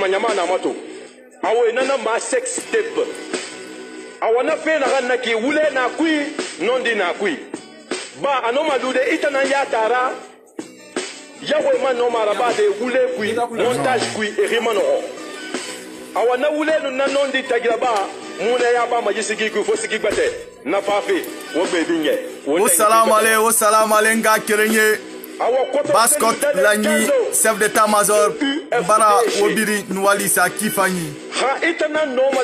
manyama na mato awe nana ma sex tape awana fe na ganna ki wule na kui nondi na kui ba anoma dude itana ya tara yawe man no maraba de wule kui montage kui erimano awana wule no nanondi tagraba muna ya ba majisigi ku fosigi bate na fafe wo bebinye wo salam ale nga kerenye Baskot Lagny chef d'état-major bara wobiri nwali sa kifanyi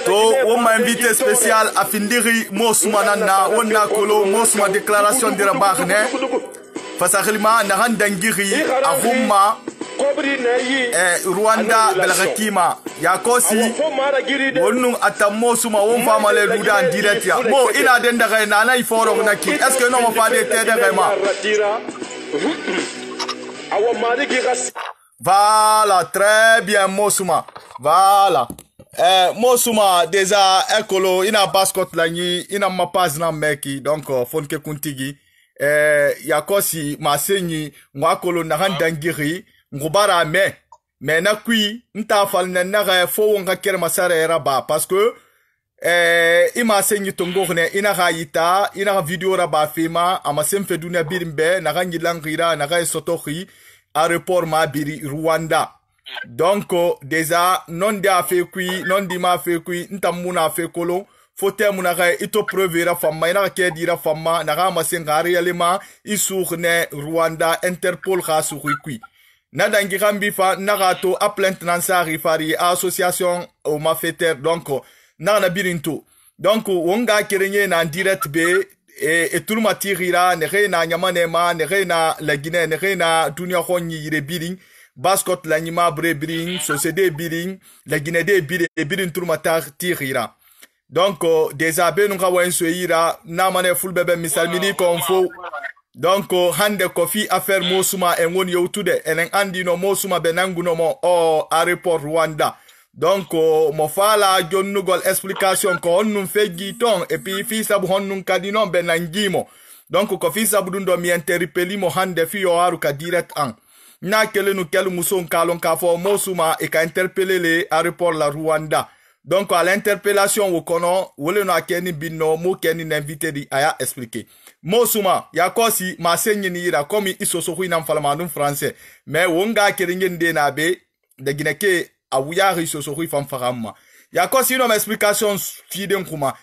to wo ma invité spécial a findiri mo sumana na wonna kolo mo suma déclaration dira baxne fasakhilma na handangiri ahumma Rwanda belakima yakosi wonu atamo suma won famale luda en direct ya mo ina den daga na na iforo na ki est-ce que non ma fa de te daga ma voilà très bien Mosuma voilà Mosuma déjà ekolo ina Baskot Lagny ina mapaz na meki donc fonke kuntigi yakosi masenyi ngwakolo na handangiri ngubara me na kui nta fal na ga fo wonga ker masara era ba parce que ima senyi tongorne ina ga yita ina ga video ra ba fema ama semfe dunia birimbe na ga ngilangira na ga sotohi aéroport ma biri Rwanda donc déjà non dia fe kui non di ma fe kui nta muna fe kolo fote muna ga ito preuve ra fama ina ke dira fama na ga masengari elema isourne Rwanda Interpol ga suri kui na dangi rambi fa nagato a plainte nansari fari association au mafeter donc na birinto donc wonga kerenye na direct be et tout le matirira ne reina nyamane ma ne reina la Guinée ne reina dunia khonyi yire biring Baskot Lagny ma bre biring société biring la Guinée de biring tout le matar tirira donc des abe nunga wenso ira na mane full bebe misalmini konfo donc hande kofi affaire Mosuma engon yowtude enen andi no Mosuma benanguno mo o aéroport Rwanda donc mo fala jonnugol explication ko onnum feggi ton et puis fi sabu honnum kadino benangimo donc ko fi sabu dundo mi interpelli mo hande fi yo aru ka direct an na kele nu kelu muson kalon ka fo Mosuma e ka interpeller le aéroport la Rwanda donc à l'interpellation wo kono wole no akeni binno mo keni invité di aya expliquer Mosuma yakosi masenyi ni ira komi isoso hu ina falama français mais wonga keringen de na be de gineke awuya isoso hu fam farama yakosi no explication fiden kuma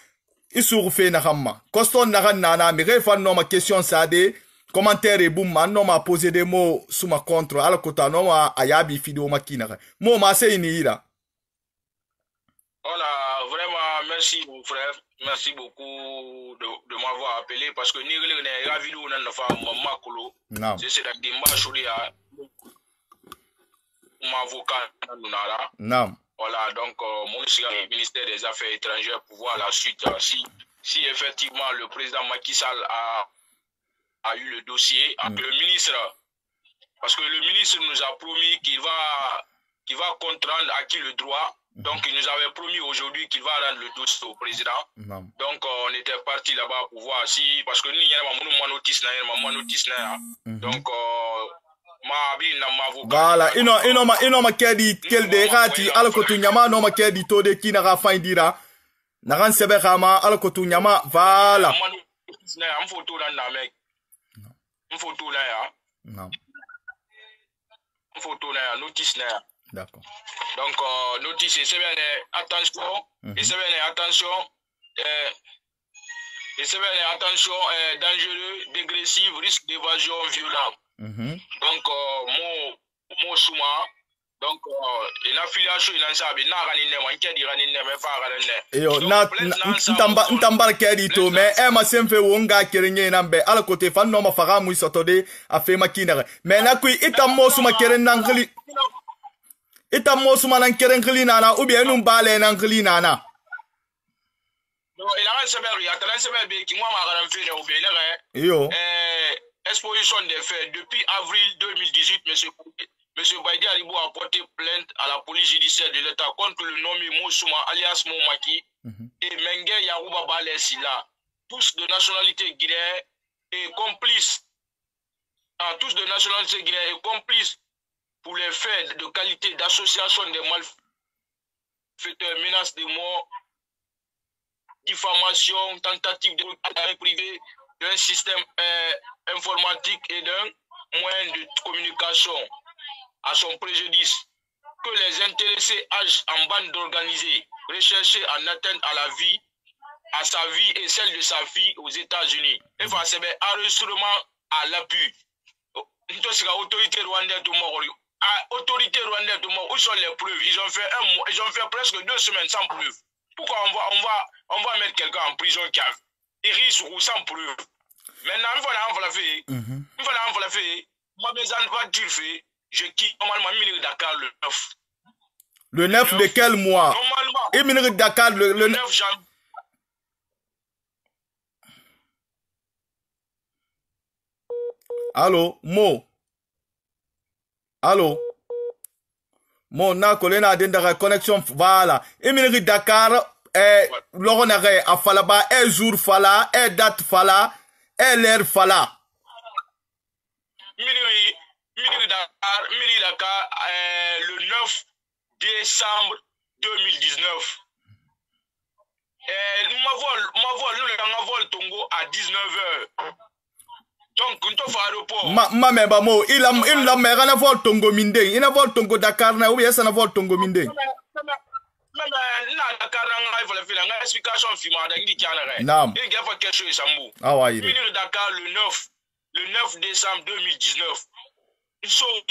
isuru fe na hamma koston na na me refan no ma question ça de commentaire et boum man no ma poser des mots suma contre ala kota no ma ayabi fido makina mo masenyi ni ira. Voilà, vraiment, merci mon frère. Merci beaucoup de m'avoir appelé parce que ni la vidéo n'a pas makolo. C'est la dimba cholia mon avocat nunala. Non. Voilà, donc moi je suis au ministère des Affaires étrangères pour voir la suite si effectivement le président Macky Sall a eu le dossier avec le ministre, parce que le ministre nous a promis qu'il va contraindre à qui le droit. Donc, il nous avait promis aujourd'hui qu'il va rendre le dossier au président. Donc, on était parti là-bas pour voir si, parce que nous, il y a ma notice. Donc, voilà, ino ma kedi kelde rati alkotu nyama no ma kedi to de kina ga faindira. Na ran sebe rama alkotu nyama voilà. Am photo là na mec. Am photo là ya. Non. Am photo là notice là. D'accord. Donc, notice, et c'est bien, attention, et c'est bien, attention, dangereux, dégressif, risque d'évasion violent. Donc, mon souma, donc, une affiliation, il en savait, n'a rien de moi, qui a dit rien de moi, pas rien de moi. N'tambar kedito, mais ma semfe wonga kerenye nambe, ala kote fan no ma fara mu sotode a fe makina. Mais na kui itam suma keren nangli. Ita Mosuma nan keren nana ou bien nous balé nan nana. Non, il a un sévère, il a un sévère qui moi m'a fait ou bien yo. Exposition des faits depuis avril 2018 monsieur Baïdi Aribou a porté plainte à la police judiciaire de l'État contre le nommé Mosuma alias Momaki et Mengue Yarouba Balé Silla, tous de nationalité guinéenne et complices. Tous de nationalité guinéenne et complices pour les faits de qualité d'association des malfaiteurs malfaiteurs, menaces de mort, diffamation, tentative de recrutement privé d'un système informatique et d'un moyen de communication à son préjudice, que les intéressés agissent en bande organisée, recherchés en atteinte à la vie, à sa vie et celle de sa fille aux États-Unis. Et face à enregistrement à l'appui. Autorité rwandaise de mort. Autorité rwandaise de mort, où sont les preuves? Ils ont fait presque 2 semaines sans preuve. Pourquoi on va mettre quelqu'un en prison qui a risque ou sans preuve? Maintenant, on va faire. Moi, mes enfants, je quitte normalement Dakar le 9. Le 9 de quel mois? Normalement. Et Minute Dakar le 9 janvier. Allô, Mo. Allô. Mo, na kolena dendara connexion voilà. Et Minute Dakar l'on a à Falaba, jour fala, date fala, l'heure fala. Mini Dakar, le 9 décembre 2019. Ma vol Tongo à 19h. Donc, on te fait aéroport. Ma meba mo, il a un vol Tongo Minde. Il a vol Tongo Dakar, na oui, c'est un vol Tongo Minde. Dakar le 9 décembre 2019. Ils sont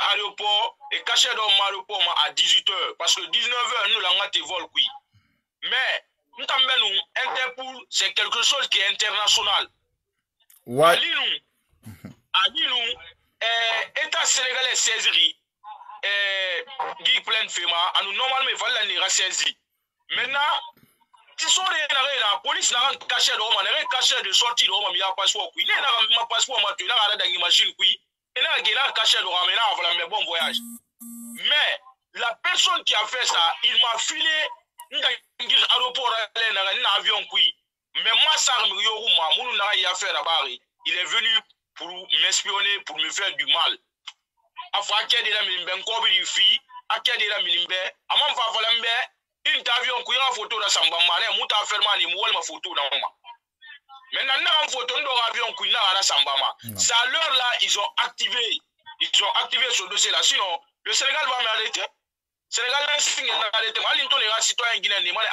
à l'aéroport et cachés dans l'aéroport à 18h. Parce que 19h, nous l'avons été vol. Mais, nous avons Interpol, c'est quelque chose qui est international. Ouais. État sénégalais saisi, Guy plein Fema, nous normalement il fallait les saisir. Maintenant, ils sont la police n'a pas caché de Roma, n'a pas caché de sortie de Roma, il y a un passeport. Il y a un passeport, il y a une machine. Et là, il y a un caché de Roma, il y a un bon voyage. Mais la personne qui a fait ça, il m'a filé un aéroport, un avion. Mais moi, ça il est venu pour m'espionner, pour me faire du mal. Ça à l'heure là, ils ont activé ce dossier là. Sinon, le Sénégal va m'arrêter. Sénégal va arrêter. Les citoyens guinéens demandent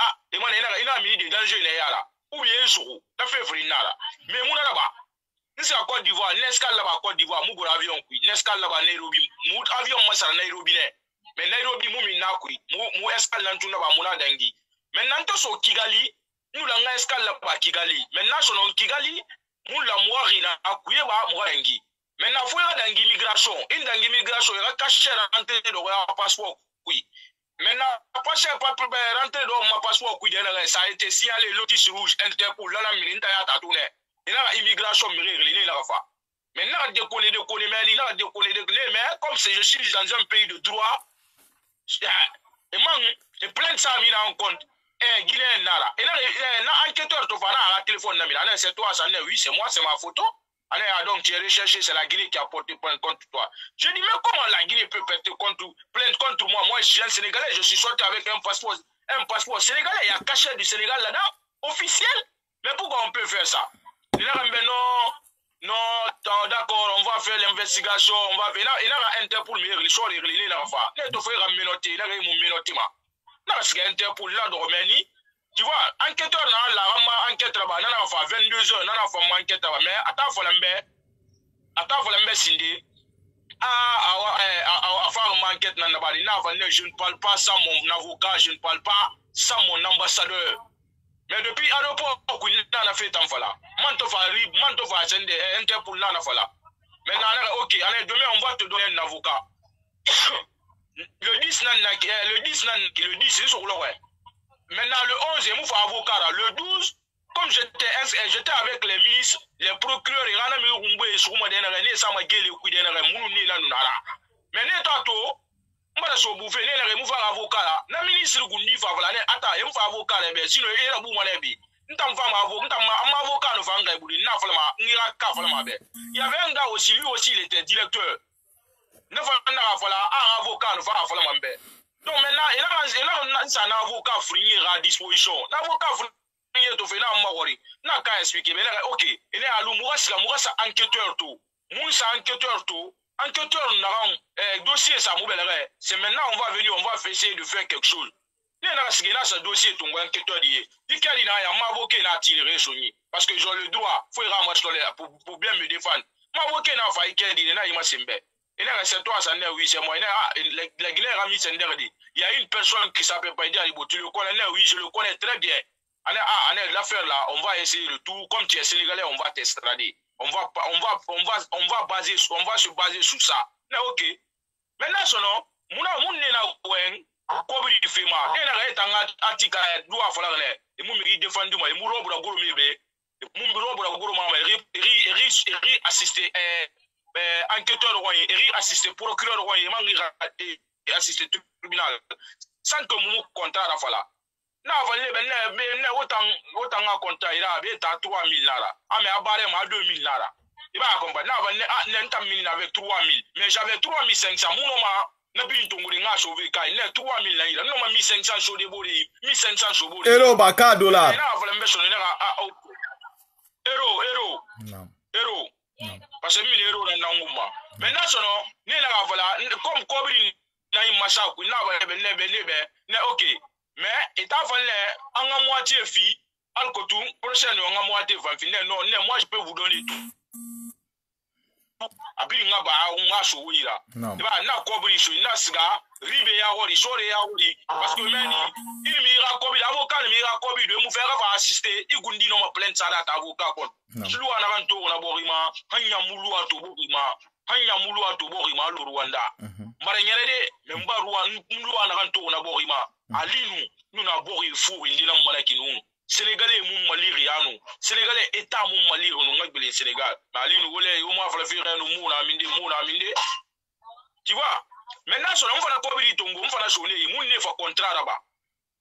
il a mis des dangers là. Ou bien ça fait frina. Mais mon là-bas, nous à Côte d'Ivoire, l'escale là-bas Côte d'Ivoire, nous avion l'escale là-bas Nairobi, nous avion Massa Nairobi. Mais Nairobi mou nakui, mou escale là tout là-bas mouna dangi. Maintenant to so Kigali, nous la escale là-bas Kigali. Maintenant son Kigali, nous la moiri na akuye ba morangi. Maintenant faut y dangi immigration, une dangi immigration, il a caché rentrer dans le passeport oui. Maintenant, pas cher pas rentrer dans ma passeport ça a été signalé lotus rouge Interpol là la milinta ya tatoune. Il y a immigration il a fa. Maintenant déconner mais il a déconner mais comme je suis dans un pays de droit et moi et plein de ça mis en compte Guinée nara. Et là enquêteur to fana à téléphone na mina c'est toi ça oui c'est moi c'est ma photo. Donc tu es recherché, c'est la Guinée qui a porté plainte contre toi. Je dis, mais comment la Guinée peut porter plainte contre moi? Moi, je suis un Sénégalais, je suis sorti avec un passeport sénégalais. Il y a cachet du Sénégal là-dedans, officiel. Mais pourquoi on peut faire ça? Il y a non, d'accord, on va faire l'investigation, on va faire. Il y a Interpol, mais il faut régler la fois. Il faut faire un menoté, il y a un menoté. Parce qu'il y a Interpol là, de Roménie. Tu vois, enquêteur na la rama enquête là-bas, nana fa 22 heures, nana fa enquête là-bas, mais attends folambe sindi à faire une enquête là-bas, je ne parle pas sans mon avocat, je ne parle pas sans mon ambassadeur. Mais depuis l'aéroport, on a fait tant là. Manto fa sende Interpol là na fala. Maintenant OK, allez demain on va te donner un avocat. Le 10 c'est sur le ouais. Maintenant, le 11, il faut avocat. Le 12, comme j'étais avec les ministres, les procureurs, ils ont mis un sur moi, ils ont mis les couilles, ils ont mis les mais Netato, je suis bouffé, ils ont mis avocat. Le ministre, il dit, attends, il faut avocat, sinon il y a un bout il y avait un gars aussi, lui aussi, il était directeur. Il y avait un avocat, donc maintenant, ça n'a avocat fournir à disposition. L'avocat fournir to fait na mawori. Na ka expliquer mais OK, il est à l'umura c'est enquêteur tout. Moussa enquêteur tout. Enquêteur n'a dossier ça moubelere. C'est maintenant on va venir, on va essayer de faire quelque chose. Ce dossier ton enquêteur dit il n'a avocat n'a tiré sonné parce que j'ai le droit faut ramasser pour bien me défendre. M'avocat n'a failli qu'il dit n'a ima sembe. Il a c'est toi ça n'est oui c'est moi la Guinée a mis il y a une personne qui s'appelle Païdi Alibo, tu le connais oui je le connais très bien. L'affaire là on va essayer le tout comme tu es sénégalais on va t'extrader. On va se baser sur ça. Mais OK. Maintenant sono mon nena Kobri Fema, Atika, doit falloir et Moumi défendu moi, et Mourobra Gourmebe, Mourobra Gourma, Ri assisté enquêteur roi, Ri assisté procureur roi, et assisté tribunal, sans que Mou compta à Fala. N'a autant compta, il a 3 000 Lara, mais à Barem à 2 000 Lara. Il va accompagner, avec 3 000, mais j'avais 3 500 Mounoma. Na bin tongori nga sauver kai na 3 000 naira no ma 1500 so de bori 1500 so bori euro ba ka dollar na vola mbeso na euro parce que 1000 euros na nguma mais na sono ni na vola comme kobri na imasa ku na ba lebe na OK mais eta vola anga moitié fi alkotu prochaine anga moitié va finir non moi je peux vous donner tout abiri nga ba nga so wira ba na kobri so na siga ribe ya hori sore ya hori parce que meni il mi ra kobi avocat mi ra kobi de mu faire va assister igundi no ma plainte sala ta avocat kon sulu ana kan to na borima hanya mulu ato borima lo Rwanda mara nyere de memba Rwanda mulu ana kan to na borima alinu nuna bori fu indina mbana kinu Sénégalais mou maliri anu Sénégalais état mou maliri no ngagbele Sénégal ali nous wole yo mo afala fire no mou na minde tu vois maintenant so on va na kobiri tongo on va na sonné mou ne fa contrat là-bas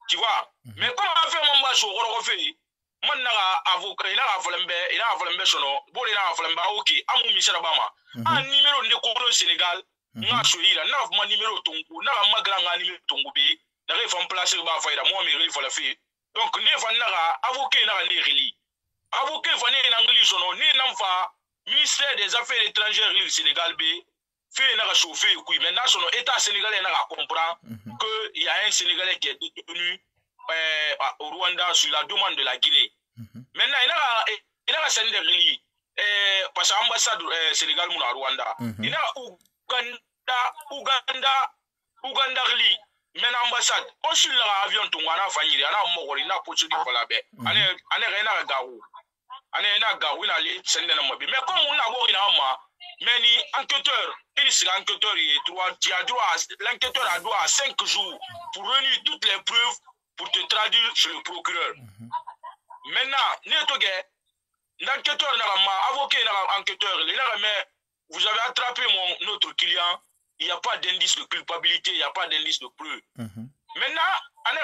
tu vois mais comment on fait mon ba so goro fait man na avocat ina afala mbe sono boli na afala mba OK amu mi sera bama un numéro de compte Sénégal nga so ira na ma numéro tongo na ma grand numéro tongo be na fa placer ba faida moi me il faut la faire. Donc, ne vanara avocat na reli. Avocat vané en anglais sono ne namfa ministère des affaires étrangères du Sénégal B fait na chauffer kui maintenant sono état sénégalais na comprend que il y a un Sénégalais qui est détenu au Rwanda sur la demande de la Guinée. Maintenant il a sendé reli parce que ambassade Sénégal mu na Rwanda. Il a Uganda reli men ambassade on sur l'avion tongana fanyiri ana mogori na pocho di falabe ane rena gawu na li sende na mobi mais comme on a wori na ma meni enquêteur il sera enquêteur l'enquêteur a droit à 5 jours pour réunir toutes les preuves pour te traduire chez le procureur. Maintenant netoge l'enquêteur na ma avocat na enquêteur mais vous avez attrapé notre client. Il n'y a pas d'indice de culpabilité, il n'y a pas d'indice de preuve. Maintenant, on a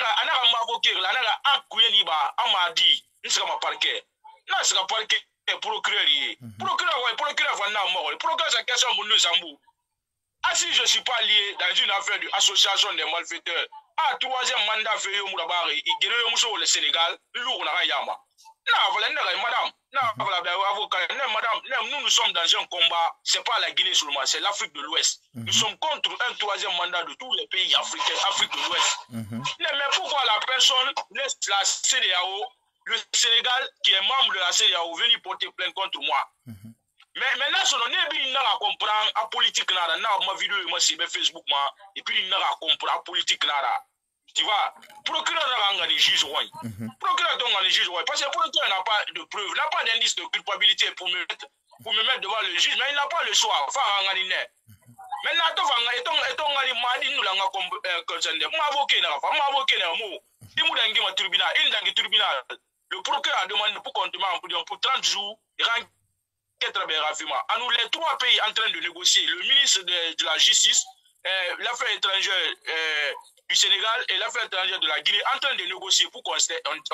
avocat, on a accusé Niba, on m'a dit, nous sommes à parquet. Non, c'est un parquet procureur. Procureur va n'a mort. Procureur, c'est question de nous Zambou. Ah, si je ne suis pas lié dans une affaire d'association des malfaiteurs, troisième mandat fait Mourabari, il guérit le Sénégal, lourd na Yama. Non, voilà, madame. Non, voilà, avocat. Non, madame, nous sommes dans un combat. Ce n'est pas la Guinée seulement, c'est l'Afrique de l'Ouest. Nous sommes contre un troisième mandat de tous les pays africains, Afrique de l'Ouest. Mais pourquoi la personne laisse la CEDEAO, le Sénégal, qui est membre de la CEDEAO, venir porter plainte contre moi? Mais maintenant, on est bien à comprendre la politique. Ma vidéo, moi, c'est Facebook, et puis il n'a pas comprendre la politique. Tu vois, procureur n'a pas de juge. Procureur n'a pas de juge. Parce que procureur n'a pas de preuve, n'a pas d'indice de culpabilité pour me mettre devant le juge, mais il n'a pas le choix. Maintenant, le procureur a demandé pour comptement pour 30 jours. À nous, les 3 pays en train de négocier, le ministre de la Justice, l'affaire étrangère du Sénégal et l'affaire étrangère de la Guinée en train de négocier pour qu'on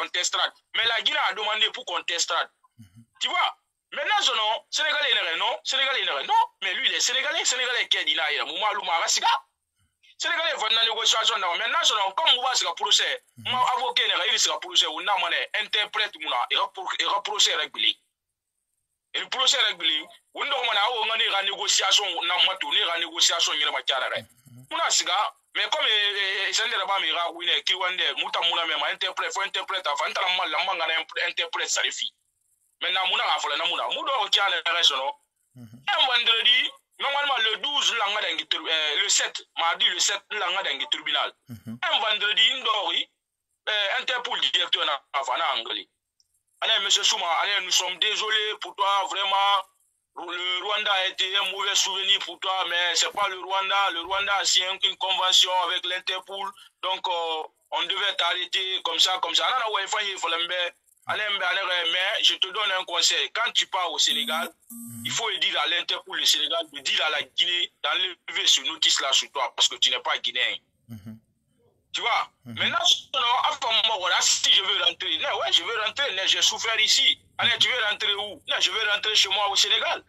t'extrade. Mais la Guinée a demandé pour qu'on t'extrade. Tu vois, maintenant, non, Sénégalais non, mais lui, il est Sénégalais qui a dit là, Sénégalais vont dans négociation maintenant comme on va se procès moi avocat il sera procès on a mané interprète mouna et procès régulier et procès régulier on do mana o ngani ra négociation na mato ni ra négociation ni ma tiara rek mouna siga mais comme sendera ba mi ra wine ki wande muta mouna même interprète faut interprète avant entara mal la manga interprète salifi maintenant mouna ga fola na mouna mudo ki ana raison un vendredi normalement le 12 le 7 mardi le 7 dans tribunal un vendredi ndori Interpol directeur na anglais allez monsieur Souma allez nous sommes désolés pour toi vraiment le Rwanda a été un mauvais souvenir pour toi mais c'est pas le Rwanda a signé une convention avec l'Interpol donc on devait t'arrêter comme ça allez mais je te donne un conseil quand tu pars au Sénégal il faut dire à l'Interpol le Sénégal de dire à la Guinée d'enlever ce notice là sur toi parce que tu n'es pas guinéen. Tu vois? Maintenant, si je veux rentrer, ouais, je veux rentrer, j'ai souffert ici. Allez, tu veux rentrer où? Je veux rentrer chez moi au Sénégal.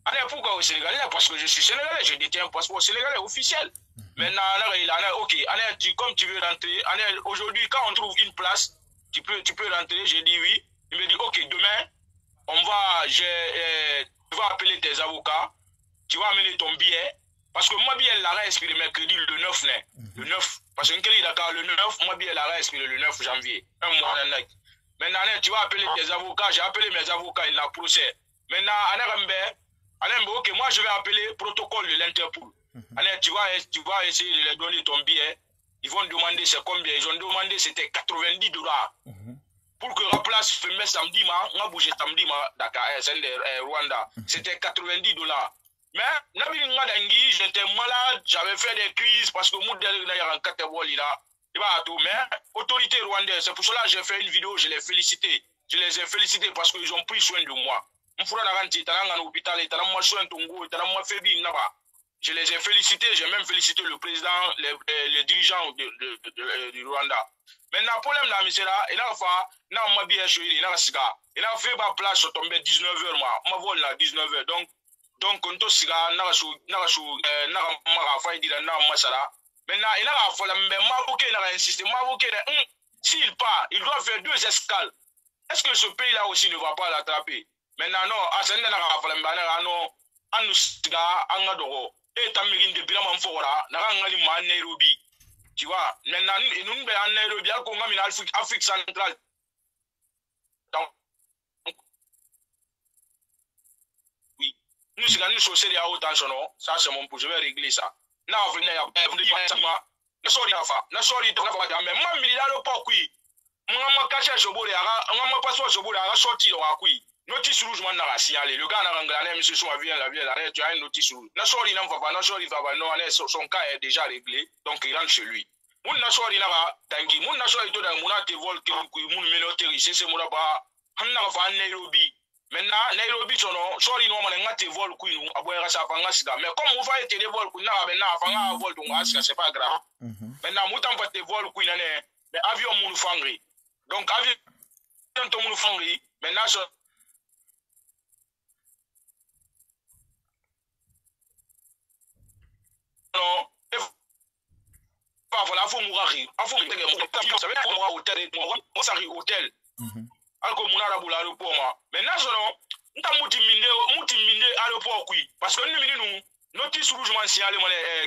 Allez, pourquoi au Sénégal? Parce que je suis sénégalais, je détiens un passeport sénégalais officiel. Maintenant, ok, allez, comme tu veux rentrer, allez, aujourd'hui, quand on trouve une place, tu peux rentrer, j'ai dit oui. Il me dit, ok, demain, tu vas appeler tes avocats, tu vas amener ton billet, parce que moi, billet, l'arrêt expiré mercredi le 9, le 9, parce que le 9, moi, billet, l'arrêt expiré le 9 janvier, un mois. Maintenant, tu vas appeler tes avocats, j'ai appelé mes avocats, il a procès. Maintenant, ok, moi, je vais appeler le protocole de l'Interpol. Tu vas essayer de leur donner ton billet, ils vont demander c'est combien, ils ont demandé c'était $90. Pour que la place fermée samedi, on a bougé samedi, Dakar, Rwanda. C'était $90. Mais, j'étais malade, j'avais fait des crises parce que moi, mais, autorité rwandaise, c'est pour cela que j'ai fait une vidéo, je les ai félicités parce qu'ils ont pris soin de moi. Je les ai félicités, j'ai même félicité le président, les dirigeants du Rwanda. Maintenant, le problème là, c'est là, il a fait, on bien choisi, il a fait ma place, je tombé 19h, moi, on vol là 19h, donc, on te siga, maintenant, il a fait, mais Marocain a insisté, s'il part, il doit faire 2 escales. Est-ce que ce pays-là aussi ne va pas l'attraper? Maintenant, non, à ce moment-là, non, on nous siga, on a d'oro. Et Tamirin de Bilaman Fora, Narangani Man Nairobi. Tu vois, maintenant, nous sommes en Nairobi, on a en Afrique centrale. Oui, nous sommes sérieux à autant, ça c'est mon point, je vais régler ça. Now, sorry, mais moi, il a le port, oui. Moi, caché ce bout, moi, passeport ce bout, sorti le rakui. Notice rouge, man, n'a signalé. Le gars n'a rien, monsieur Souma vient, tu as une notice rouge. Nasori n'en va pas, Nasori va pas, non, son cas est déjà réglé, donc il rentre chez lui. Moun Nasori n'a pas, tangi, moun Nasori to dans mouna te vol, moun menotéri, c'est mouna pas, on n'a pas Nairobi. Maintenant, Nairobi, sorry, non, on a te vol, nous, à boire sa fangasika. Mais comme vous faites des vols, nous avons un vol, donc c'est pas grave. Maintenant, moutan pas te vol, mais avion moun fangri. Donc, avion moun fangri, maintenant, non, voilà, faut mourir. Faut hôtel. Alko munara bula aéroport ma. Maintenant, nta mutiminde aéroport kui. Parce que nous, notice rouge man signalé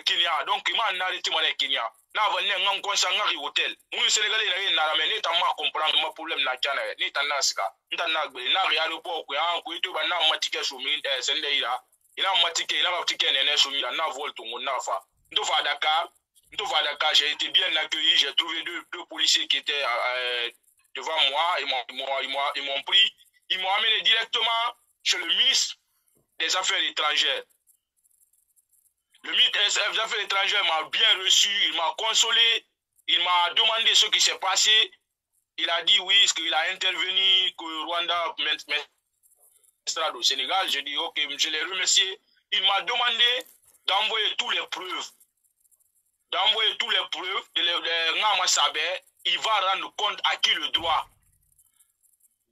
Kenya. Donc, il m'a arrêté Kenya. Na va n'en consangari hôtel. Nous Sénégalais n'a pas mais n'étant pas comprendre mon problème na Kenya. N'étant pas ça. N'étant pas na aéroport kui. Kui to ba na matike soumi sendeira. Il a matike, il a matike nene soumi na vol to na fa. Ndo va Dakar, j'ai été bien accueilli, j'ai trouvé deux policiers qui étaient devant moi, ils m'ont pris, ils m'ont amené directement chez le ministre des Affaires étrangères. Le ministre des Affaires étrangères m'a bien reçu, il m'a consolé, il m'a demandé ce qui s'est passé. Il a dit oui, qu'il a intervenu, que Rwanda m'estrade au Sénégal. J'ai dit ok, je l'ai remercié. Il m'a demandé d'envoyer toutes les preuves. Il va rendre compte à qui le droit.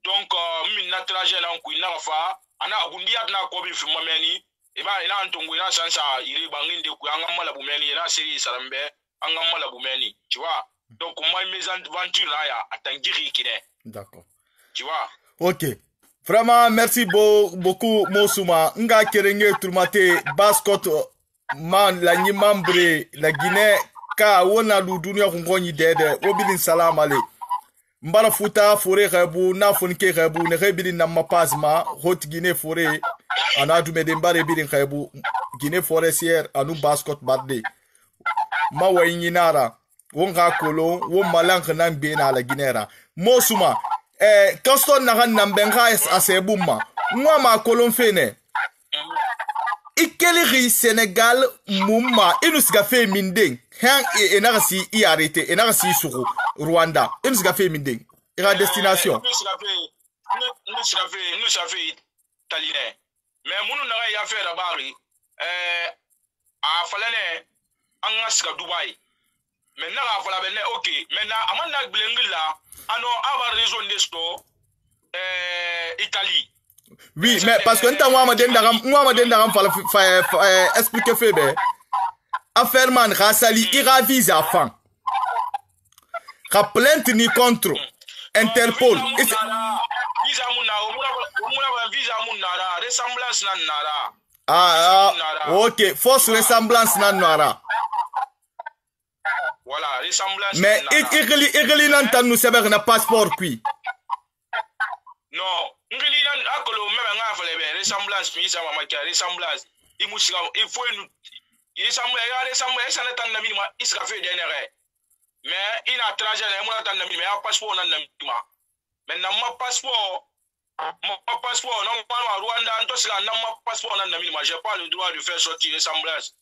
Donc, Eba ina antongo ina sansa iri bangin de ku anga mala bumeni ina seri sarambe anga mala bumeni, tu vois. Donc moi mes aventures là ya atangiri kine. D'accord. Tu vois. OK. Vraiment merci beaucoup Mosuma. Nga kerenge turmate basket man la ni membre la Guinée ka wona lu dunia ngoni dede obidin salam ale. Mbala futa fore rebu na fonke rebu ne rebidin na mapazma hot Guinée fore ana du medembare bidin rebu Guinée forestière anu basket badde. Ma wayinara wonga kolon wo malank nan be na la Guinée. Mosuma kaston na nambenga asebuma mwa ma kolon fene ikeli Sénégal mumma inusiga fe mindeng han enarasi i arrêté enarasi suku Rwanda inusiga fe mindeng ira destination nous ça fait italien mais munu na ya faire dabari a falane anga siga Dubai maintenant a fala bene OK maintenant amana glengila ano avoir raison d'esto Italie. Oui, mais parce que moi dendagam fala expliquer febe affaire man rasali ira visa fan ka plainte ni contre Interpol visa munna visa munna ressemblance nan nara OK fausse ressemblance nan nara. Voilà, ressemblance. Mais il nan tanu seber na passeport kui. Non, ngeli nan akolo même nga fale ressemblance mi sa mama ki ressemblance. Il faut nous ressemblance ça n'attend na minima il sera fait dernier. Mais il a trajet na mo attend na minima passeport nan na minima. Maintenant mon passeport non pas Rwanda anto sila na mon passeport nan na minima, j'ai pas le droit de faire sortir ressemblance.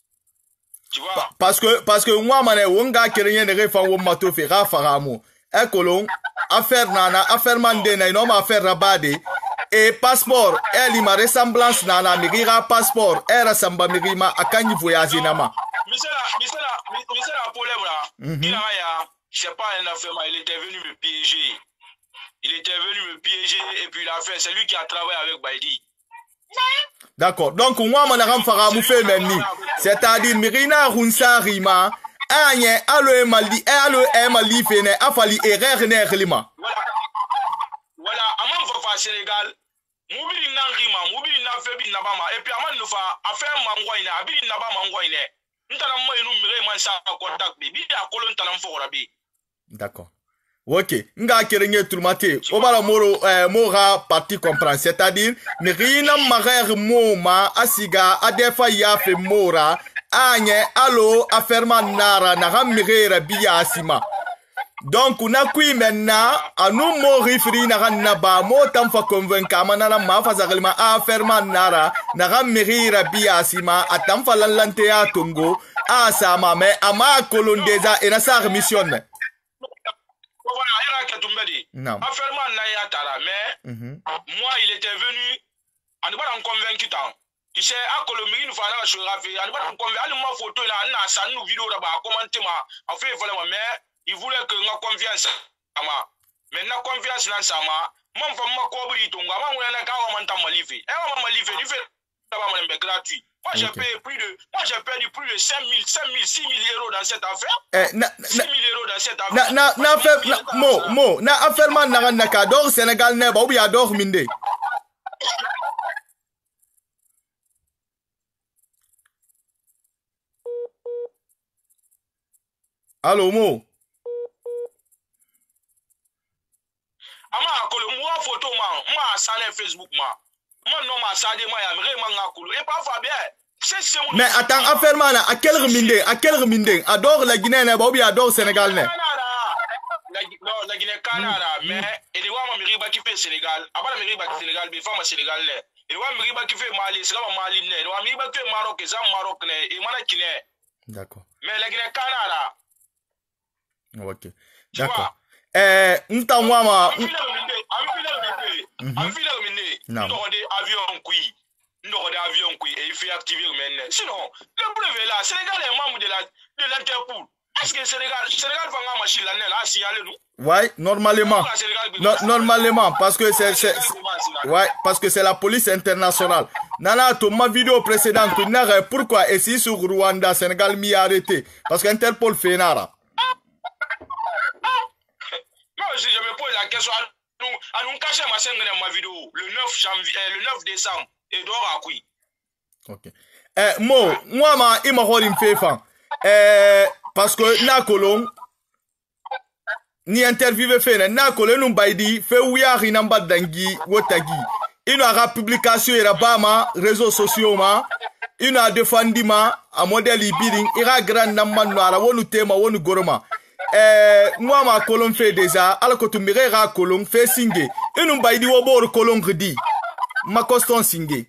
Tu vois? Parce que moi mané wonga kerenye ne refa wo mato fe ra faramo e kolon affaire nana affaire mande na no ma affaire rabade et passeport elle ma ressemblance nana migira passeport era samba mirima akanyi voyage nama misela problème là il a ya je sais pas un affaire il était venu me piéger et puis il a fait c'est lui qui a travaillé avec Baidi. D'accord. Donc, moi, mon aram fara moufé menni. C'est-à-dire, mirina runsa rima, anye, alo emali fene, afali erreur ne relima. Voilà, amman fa Sénégal, moubili nan rima, moubili nan febi nabama, et puis amman nou fa affaire mangwaine, abili nabama mangwaine. Ntana mo enu mire man sa contact bi, bi a kolon tanam fo rabi. D'accord. OK, nga kerenye tulmate obala moro mora parti comprendre c'est-à-dire mirina marer moma asiga adefa ya fe mora anye alo affairement nara na ramirera biya asima donc na kui maintenant anu mo refri na ranna ba mo tam fa convaincre manana ma fa zagalma affairement nara na ramirera biya asima atam fa lante ya tongo asama mais ama kolondeza ena sa mission. Voilà, non. Affairement, mais moi, il était venu, on ne va pas en convaincre tant. Tu sais, à Colombie, nous faisons la chose à faire, on ne va pas en convaincre, ma photo, là, nous vidéo là-bas, commenter, en fait, mais il voulait que nous confiance à moi. Maintenant, confiance dans ça, moi, je vais m'accomplir, je vais m'accomplir, je vais gratuit. Moi, j'ai payé plus de 5 000 euros dans cette affaire. 6 000 euros dans cette affaire. Na affaire man na kador Sénégal ne ba ou ya dor minde. Allô mo. Ama akolo moi photo ma ça Facebook ma. Moi non ma ça de moi ya vraiment ngakolo et pas bien. Mais attends, affaire man à quel reminde adore la Guinée ne ba ou ya adore Sénégal ne. Non, la Guinée Canada, mais il y a un miriba qui fait Sénégal. Avant le miriba qui fait Sénégal, il faut un Sénégal. Il y a un miriba qui fait Mali, c'est un Mali. Il y a un miriba qui fait Maroc, c'est un Maroc. Il y a un Guinée. D'accord. Mais la Guinée Canada. Ok. D'accord. Ntawama. Avion et il fait activer maintenant. Sinon, le brevet là, Sénégal est membre de l'Interpol. Est-ce que le Sénégal va avoir machine là à signaler nous? Ouais, normalement. Normalement, parce que c'est la police internationale. Nana, to ma vidéo précédente, pourquoi ici sur Rwanda, Sénégal m'y a arrêté? Parce qu'Interpol fait nara. Moi aussi, je me pose la question. À nous cacher ma vidéo le 9 janvier, le 9 décembre. Et dehors à qui? Ok. Moi, ma, il m'a dit fait fan. Parce que na kolon ni interview fait na kolon nous baidi fait ouya rinamba dangi wotagi. Il a la publication et ma réseaux sociaux ma. Il a défendu ma à modèle bidding. Il a grand namman noara wonu tema wonu goroma. Moi ma kolon fait déjà. Alors que tu me ra kolon fait singe. Il nous baidi wobor kolon gredi. Ma coston singe.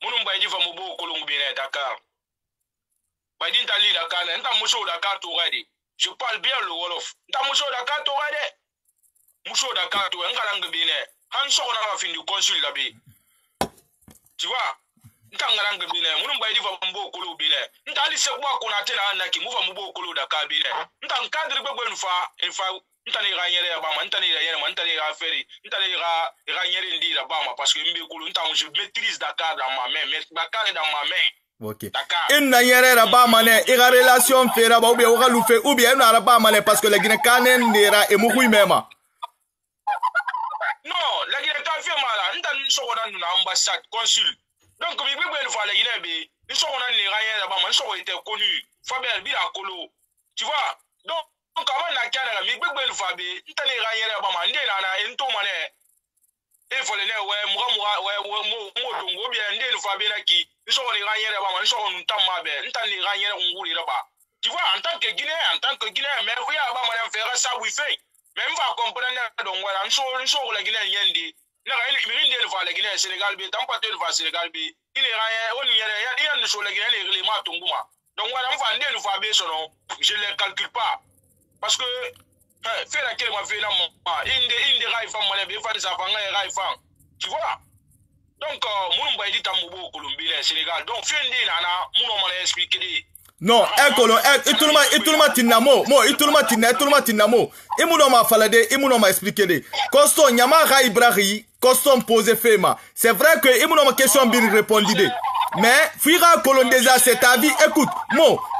Munum baidi fa mubo kolon bine Dakar. Baidi ntali Dakar na nta muso Dakar to ready. Je parle bien le wolof. Nta muso Dakar to ready. Muso Dakar to ngarang bine. Han so na fin du consul labi. Tu vois? Nta ngarang bine. Munum baidi fa mubo kolon bine. Nta ali se kwa kona tena na ki muva mubo kolon Dakar bine. Nta nkadri gbegbe nfa nta ni ranyere ya bama, nta ni ranyere ma, nta ni raferi, nta ni ranyere ndi la bama parce que mbe kolon nta je maîtrise Dakar dans ma main, mais Dakar est dans ma main. Ok. Il n'a rien à bamane, il a relation faire ba ou bien ou fait ou bien il n'a pas mané parce que les Guinéens n'ira et mourou même. Non, les Guinéens fait mal, nta ni so wona na ambassade, consul. Donc mi bebe une fois les Guinéens be, ni so wona ni rien là bama, so était connu. Fabien Bila Kolo. Tu vois? Donc avant na kana mi bebe une fois be, nta ni rien là bama, ndé na ento mané. Il faut les ouais mo dongo bien ndé une fois be na ki. Ils sont les gagnants là-bas, ils sont en temps mabé, ils sont les gagnants on roule là-bas. Tu vois, en tant que Guinéen, mais vous avez pas faire ça oui fait. Même va comprendre donc voilà, on sont les Guinéens yendi. Na il ne va les Guinéens Sénégal bé, tant pas de va Sénégal bé. Il est gagnant, on y a ne sont les Guinéens les règlements tonguma. Donc voilà, on va ndé le fa bé son je les calcule pas. Parce que faire laquelle m'a fait là moi, inde rai fam malé bé fa ça fanga rai fam. Tu vois? Donc, mon baidi tamoubo Colombie, Sénégal. Donc, fin de l'année, mon m'a expliqué. Non, itulma tinamo, itulma tinamo. Imuno ma falade, imuno ma expliqué. Costo nyama ra ibrahi, costo posé fema. C'est vrai que imuno ma question bien répondu. Mais, fuira colondesa c'est ta vie. Écoute,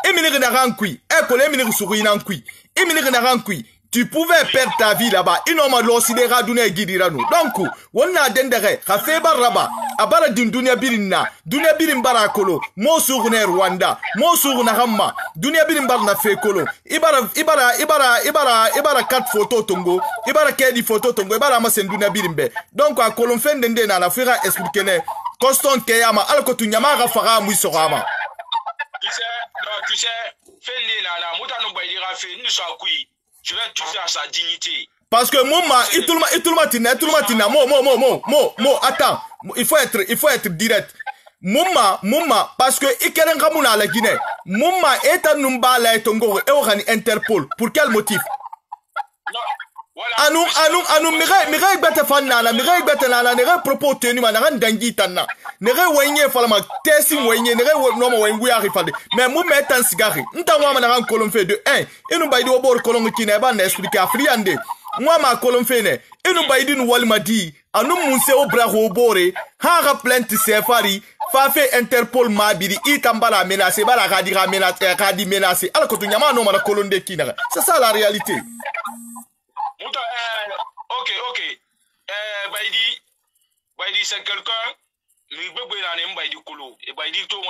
emini na rankui, emini souri nankui, emini na rankui. Tu pouvais perdre ta vie là-bas. Ils n'ont pas l'ossidé radouné guidirano. Donc, on a dendere, rafe baraba, abara din dunia birina, dunia birin barakolo, mo surne Rwanda, mo surna hamma, dunia birin barna fe kolo, ibara 4 photos tongo, ibara kedi photo tongo, ibara masen dunia birimbe. Donc, à kolon fen dende na la fera expliquer Coston Keyama, alors que tu n'as pas rafara mouissorama. Tu sais, fende na mutano baidira fe, nous sommes qui. Je vais toucher à sa dignité. Parce que Mouma, attends, il faut être direct. Mouma, parce que Ikeren Ramouna la Guinée, Mouma est un numbala et Tongo et Orani Interpol. Pour quel motif? Anu, Mireille Betefana, Mireille Betelana, Nere propos tenu, Manaran Dangitana, Nere Wayne Falama, Tessin Wayne, Nere Noma Wayne Arifade, mais Mouma est un cigare. N'tawa Manaran Colon fait de 1, et nous baïdi au bord Colon qui n'est pas expliqué à Friande. Moi, ma Colon fait, et nous baïdi nous Walmadi, à nous mounse au bras au bord, Hara plainte Sefari, Fafe Interpol Mabiri, Itambala menacé, Bala Radira menacé, alors que tu n'as pas non la colonne de Kina. C'est ça la réalité. Ok. Baidi c'est quelqu'un, mais Baidi Kolo. Et Baidi tout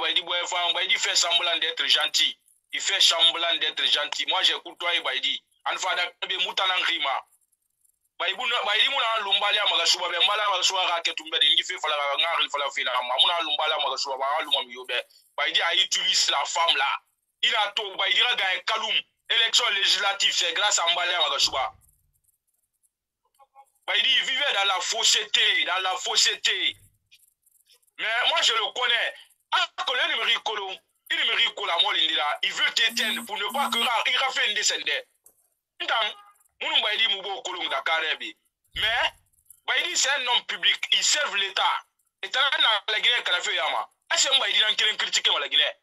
Baidi Boefan, Baidi fait semblant d'être gentil. Il fait semblant d'être gentil. Moi j'écoute toi et Baidi. Anfada be mutanan rima. Baidi muna lumbali amagashuba be mala magashuba raketumbe de ngife fala ngari fala fina muna lumbali amagashuba ba luma miyobe. Baidi a utilisé la femme là. Il a tout Baidi a gagné Kaloum. Élection législative, c'est grâce à Mbale Magashuba. Baidi vivait dans la fausseté. Mais moi je le connais. Il veut t'éteindre pour ne pas que il a fait une descendante. Mais Baidi c'est un homme public, il serve l'État. Et t'as la Guinée qu'elle a fait Yama. Est-ce que Baidi n'a qu'à critiquer la Guinée?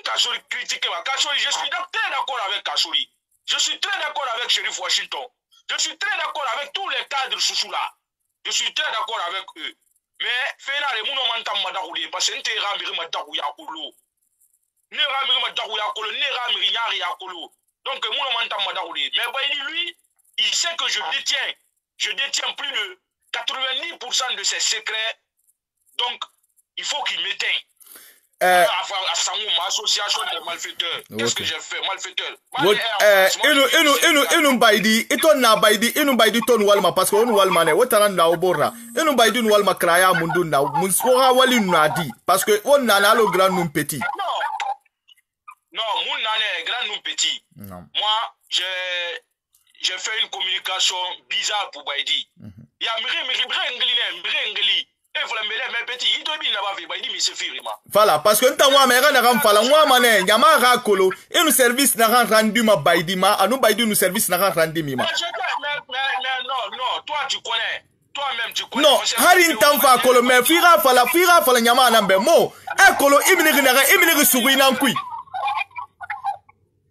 Kachori critique Kachori, je suis très d'accord avec Kachori. Je suis très d'accord avec Sheriff Washington. Je suis très d'accord avec tous les cadres chouchou là. Je suis très d'accord avec eux. mais fenare muno manta madakude parce que nte ramiri madaku ya kolo ne ramiri madaku ya kolo ne ramiri nyari ya kolo donc muno manta madakude mais Baïdi lui il sait que je détiens plus de 90% de ses secrets donc il faut qu'il m'éteigne. Association des malfaiteurs. Qu'est-ce que j'ai fait, malfaiteur? Inu Baïdi, iton na Baïdi, inu Baïdi ton walma parce que on walma ne, wotaran na obora. Inu Baïdi nu walma kraya mundu na, munsora wali nadi parce que on nana le grand num petit. Non, mon nana grand num petit. Non. Moi, j'ai fait une communication bizarre pour Baïdi. Il y a Mri, voilà, parce que nous avons un service rendu ma Baïdi ma, à nous Baïdi nous service rendu ma. Non, toi tu connais. Toi-même tu connais. Non, Harin Tanfa Kolo, mais Fira Fala Nyama Nambe Mo, Ekolo, Imini Souri Nankui.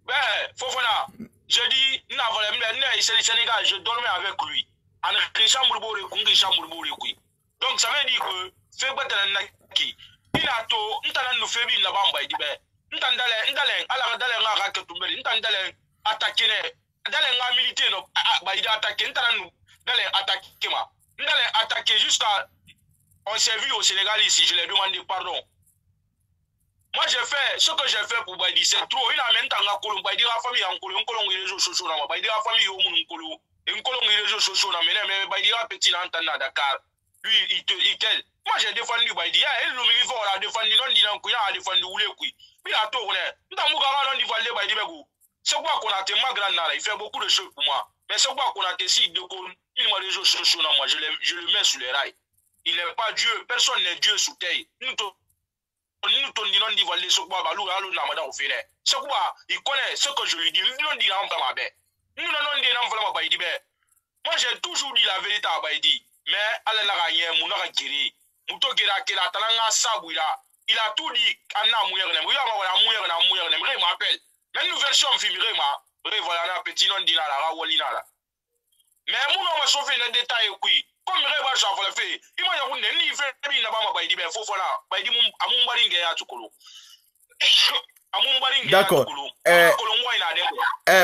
Ben, Fofana, je dis, Sénégal, je dormais avec lui. En chambre, donc ça veut dire que fait battre naki il a to ntana no febi na bamba idibe ntandale ala dale nga ka tumbeli ntandale attaquer dale nga militer no ba ida attaquer ntana no dale attaquer ma dale attaquer jusqu'à on s'est vu au Sénégal ici je lui ai demandé pardon. Moi j'ai fait ce que j'ai fait pour Baïdi c'est trop il a même tanga kolon Baïdi la famille en kolon les réseaux sociaux na Baïdi la famille au mun kolon en kolon les réseaux sociaux na mais Baïdi la petit na ntana Dakar. Lui, il t'aide. Moi, j'ai défendu Baïdi. Il a défendu non, il a défendu Oulé. Il a tout. C'est quoi qu'on a été ma grande nana. Il fait beaucoup de choses pour moi. Mais c'est quoi qu'on a été si de il m'a réseaux sociaux. Moi, je le mets sur les rails. Il n'est pas Dieu. Personne n'est Dieu sous terre. Nous, c'est quoi il connaît ce que je lui dis. Moi, j'ai toujours dit la vérité à Baïdi. Mais elle n'a rien, mon a guéri. Mouto Gira Kela, Talanga Sabouira. Il a tout dit. Anna Mouyernem. Oui, il m'appelle. Même une version film, voilà, petit nom d'Inara, Wallinara. Mais mon homme a sauvé les détails. Comme Réva Jean l'a fait, il m'a dit ni fait bien là-bas, Baïdi, mais faut voilà. Baïdi, à mon baringue à Tukolo. D'accord.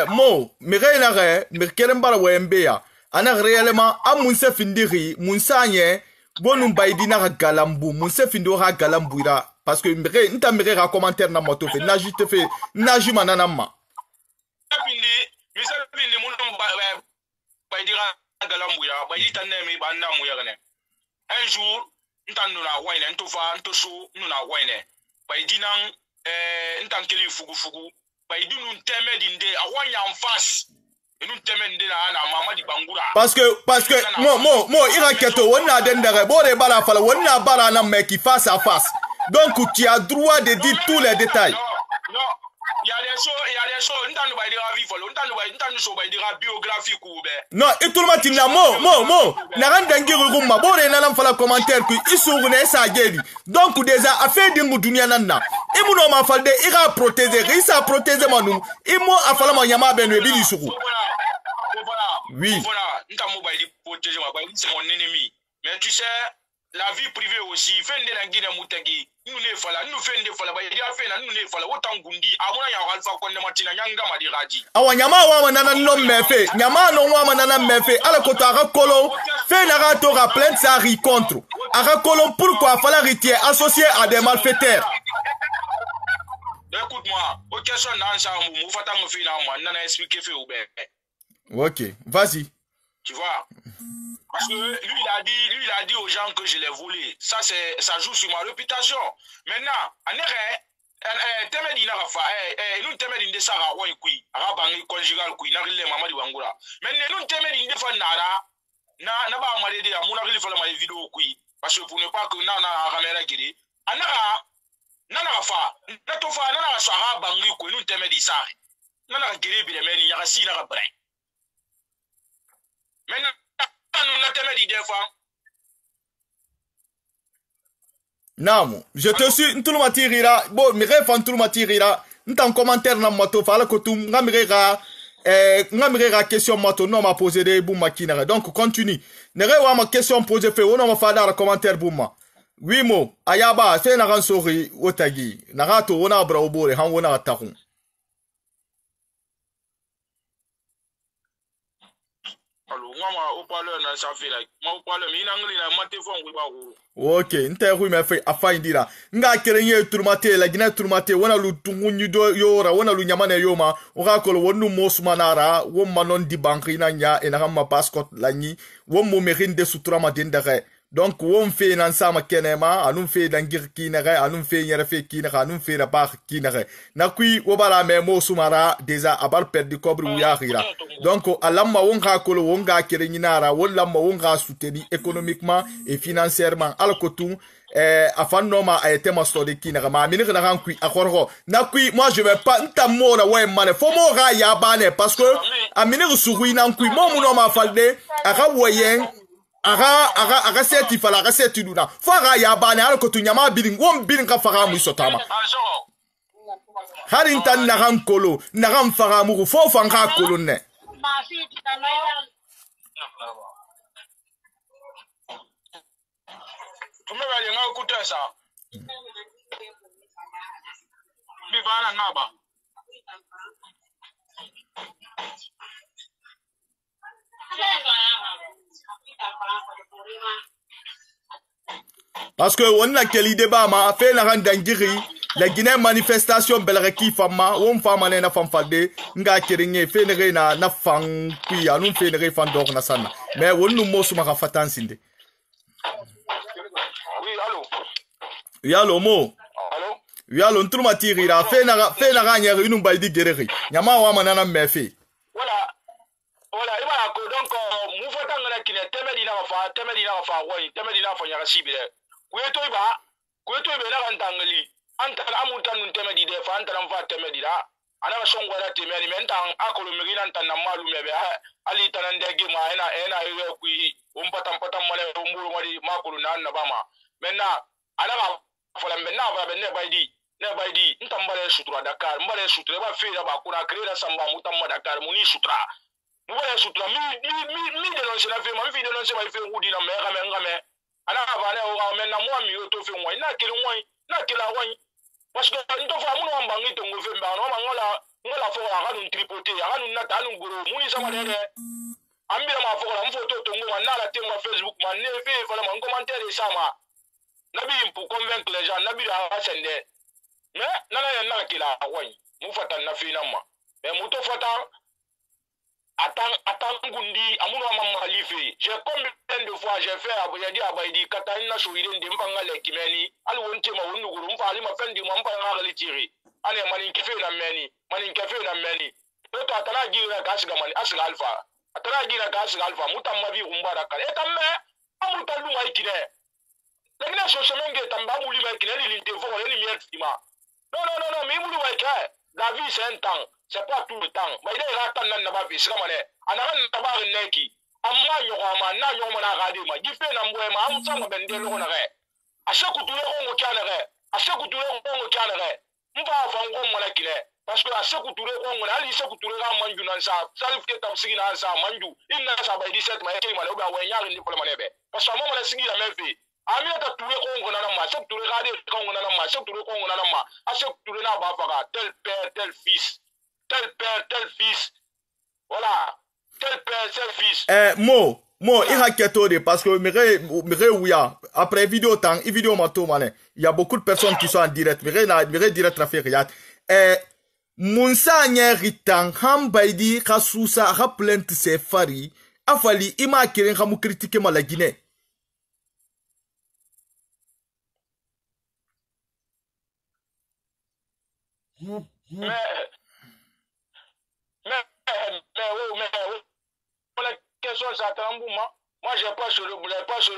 Mo, Mireille, Mirkelembara Wembea. Ana réellement a munse findiri munsa nye bonum Baïdi na galambu munse findo ha galambuira parce que nta mire ra commentaire na moto fe na juste fait na juma na ma findi misal findi munum Baïdi ra galambuira Baïdi tanne mi banna muyane un jour nta nuna waine ntofa ntoso nuna waine Baïdi nan ntankeli fugu Baïdi nun teme dinde awanya en face. Parce que moi iraketo wonna dendere bore bala fala wonna bara na meki face à face. Donc tu as droit de dire tous les détails. Non, il y a des choses, ntanu ba dira vie folo, ntanu so ba dira biographie ku be. Non, et tout le monde na mo na randangi rumma bore na lam fala commentaire ku isugune sa gedi. Donc déjà affaire dingu dunia nanna. Imuno ma falde ira protéger, isa protéger manu. Imo afala ma nyama benwe bili suku. Oui. Voilà, c'est mon ennemi. Mais tu sais, la vie privée aussi, fait de la Guinée Moutagi, nous ne fala, nous fait de fala, nous ne fala, autant gundi, à mon alpha condamatina, yanga madiradi. Awa nyama wa manana non mefe, nyama non wa manana mefe, ala kota rakolo, fait la ratora plainte ça ri contre. Arakolon pourquoi fala ritier associé à des malfaiteurs. Écoute-moi, aux questions d'ensemble, vous faites un film, on a expliqué fait au bec. Ok, vas-y. Tu vois? Parce que lui il a dit aux gens que je l'ai volé. Ça joue sur ma réputation. Maintenant, en effet, temedi na rafa, nous temedi de sara wa kui, arabangi conjugal kui, na rile mama di wangura. Maintenant nous temedi de fa nara, na ba ma de amuna rile fa la ma vidéo kui, parce que pour ne pas que na caméra giri. Anara na rafa, na to fa na sara bangi kui, nous temedi sara. Na giri bi de meni ya si na brin. Maintenant, nous n'avons pas des fois. Non, je te suis, tout le monde tirera. Bon, mais refant tout le monde tirera. Nous t'en commentaire dans moto, fala que tu m'amèneras nga mire la question mato non ma posé de bouma kinere donc continue nere wa ma question posé fait on ma fa dans commentaire bouma oui mo ayaba fait na ransori otagi na rato ona bra obore han wona takun ok nte hui me fe afa indira nga kerenye turmate la gina turmate wona lu tungunyu do yora wona lu nyamane yoma oga kolo wonu mosmanara wo manon di banki na nya ena ma passport la ni wo mo merin de sutura ma dindare donc wo mfe nan sama kenema anum fe dangir kinere anum fe yere fe kinere anum fe na bar kinere na kui wo bala me mosumara déjà abar perdu cobre ou yahira donc alamma wonga kolo wonga kerenyinara wolamma wonga soutenir économiquement et financièrement alkotu afan noma a été ma story kinere ma minir na ran kui akorgo na kui moi je vais pas ntamo na we mane fo mo ga ya bane parce que a minir sugui nan kui mo no ma falde aka woyen aga seti fala aga seti duna faga ya bane alkotu nyama biling won biling ka faga mu sotama harin tan na ran kolo na ran faga mu fo fanga kolo ne tumebali nga kutesa bivana ngaba parce que on a quel débat ma fait la randangiri la Guinée manifestation belreki fama on fama na fam falde nga kiringe fe ne na fang puis anu fe ne fan dor na sana mais on nous mosu ma fatan sinde oui allo mo allo oui allo ntuma tirira fe na ganya inu baydi gereri nyama wa manana mefe voilà ibara ko donc mu fota ngana kine temedi na fa woi temedi na fa nyaka sibire kuyeto iba na kantangali antala amutan nun temedi de fa antala mfa temedi da ana ba shongwa da temedi mentan akolo mirina ntanna malu mebe ali tanande gema ena yewe kui umpatam male umburu mali makulu na bama menna ana ba fola menna ba benne baydi ntambale sutura Dakar mbale sutura ba fira ba kuna kreda samba mutamma Dakar muni sutura mubale sutura mi denonce na fe ma fi denonce ba fe ngudi na ngame ana avane o menna mo mi yo to fe ngwa na kila wani parce que ndo fa mu no mbangi to ngove mba no ngola fo ga nu tripoter ga nu na ta nu goro muni sama dede ambira ma fo la mfoto to ngwa na la temba Facebook ma ne fe fa la commentaire sama nabi pour convaincre les gens nabi a sende mais nana na kila wani mu fata na fe na ma mais mu to fata Attends, Gundi, Amouna Mamalife. J'ai combien de fois j'ai fait à Baidi, Katarina Souiden, de Mpangale Kimeni, Alouante Maounou, Mfali, ma fin du Mampanga Litiri. Anne Maninkefe na Meni, Maninkefe na Meni. L'autre Atala Gira Gasgamani, Asl Alpha. Atala Gira Gas Alpha, Mutamavi Umbaraka. Et quand même, Amoutalou Maikine. La Guinée Sosomenge, Tambamouli Maikine, il te faut les lumières. Non, mais Moulou Maika, la vie c'est un temps. C'est pas tout le temps. Mais il est ratant dans la vie. C'est comme ça. On a un neki. Amma yoma na yoma na gadi ma. Gife na mbwe ma. Amsa ma bende lo na re. Asha kutule ko kana re. Asha kutule ko kana re. Mba fa ngo mo na kile. Parce que asha kutule ko na ali asha kutule ga manju nan sa. Salif ke tafsiri na sa manju. Inna sa ba 17 ma yake ma ba wa nyaari ni problème nebe. Parce que mo na sigi la mefe. Ami ta tule ko na ma. Asha kutule ga de ko na ma. Asha kutule ko na ma. Asha kutule na ba fa ga tel père tel fils. Tel père, tel fils. Voilà. Tel père, tel fils. Mo, il y a quelque parce que après vidéo temps, vidéo mato mané, il y a beaucoup de personnes qui sont en direct, mire direct na feriat. Munsa nyeritan hambaidi kasusa raplent se fari, afali ima kiren kamu critiquer ma la Guinée. La question ça moi j'ai pas sur le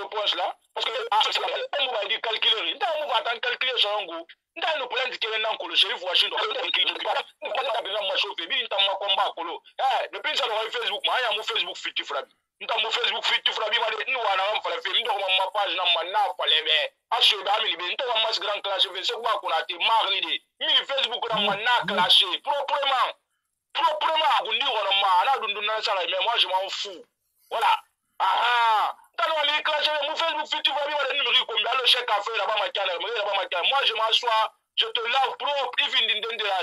point là parce que on va dire calculer on va attendre calculer sur un goût on nous plaindre que nan ko le chérif Washington on pas besoin moi chauffer bi nta ma combat kolo depuis ça sur Facebook ma ya mo Facebook fit frabi nta mo Facebook fit frabi ma de nous wana on fala fait ndo ma page na ma na fala be asho da mi be nta ma grand clash fait c'est quoi qu'on a été marli de mi Facebook na ma na clasher proprement proprement à Gundi ou mais moi je m'en fous. Voilà. Ah, les clashes, vous faites, vous faites, tu vas vivre le combien le chèque à faire là-bas, moi je m'assois, je te lave propre,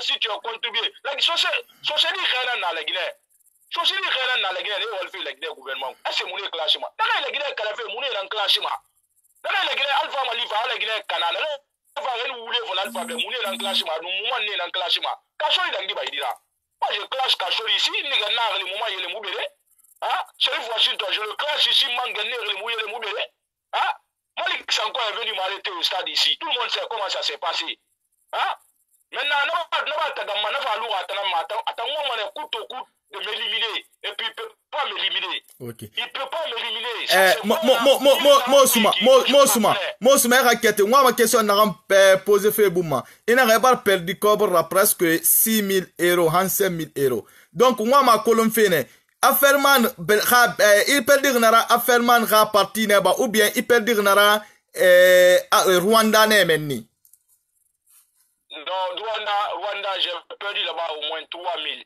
si tu as contribué. La société est dans la Guinée. Société est dans la Guinée, elle fait la Guinée gouvernement. Est-ce que mon clashement? Dans la Guinée, elle a fait mon clashement. Dans la Guinée, Alpha Malifa, la Guinée, Canada, elle va rouler pour l'alphabet, mon clashement, nous, moi, né dans clashement. Cachori dans Guinée, il dira. Moi, je clash Cachori ici, il n'y a pas de moment, il est moubélé. Ah, Sheriff Washington, je le clash ici, Mangané, le moubélé. Ah, Malik Sanko est venu m'arrêter au stade ici. Tout le monde sait comment ça s'est passé. Ah, maintenant, de m'éliminer. Et puis il ne peut pas m'éliminer. Okay. Il ne peut pas m'éliminer. Mosuma, moi, ma question n'a posé fait bouma. Il n'a pas perdu cobre presque 6 000 euros, 5 000 euros. Donc, moi, ma colonne fait, affairement, il peut dire nara affairement ra parti neba, ou bien il peut dire nara Rwanda ne menni. Non, Rwanda, j'ai perdu là-bas au moins 3 000.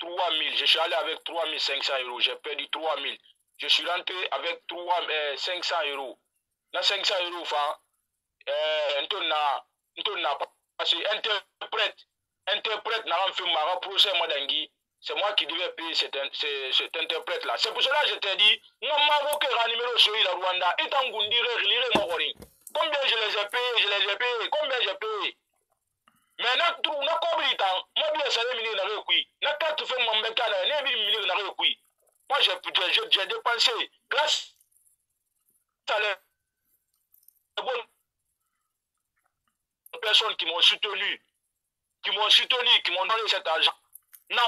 3 000. Je suis allé avec 3 500 euros. J'ai perdu 3 000. Je suis rentré avec 500 euros. Dans 500 euros, parce que interprète, n'a pas fait ma procès, Madangui. C'est moi qui devais payer cet interprète-là. C'est pour cela que je t'ai dit, non, ma numéro sur la Rwanda, et tant qu'on dirait, combien je les ai payés, combien j'ai payé. Mais na compris tant, moi bien ça les milliers n'a rien. Na carte fait mon bécane, les milliers n'a rien. Moi j'ai dépensé grâce à les bonnes personnes qui m'ont soutenu, qui m'ont donné cet argent. Non,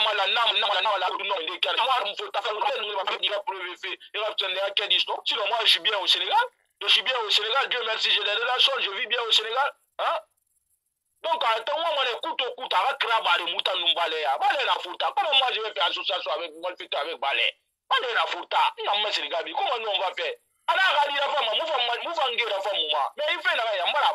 sinon moi je suis bien au Sénégal. Dieu merci, j'ai des relations, je vis bien au Sénégal. Hein? Donc, attends-moi, on écoute au coup, à Krabale, Mouta Numbale, Balé la Fouta. Comment moi je vais faire association avec Molfito avec Balé? Balé la Fouta, non, mais c'est les gars, comment nous on va faire? Alors, regarde la femme, la femme, mais il fait rien, voilà.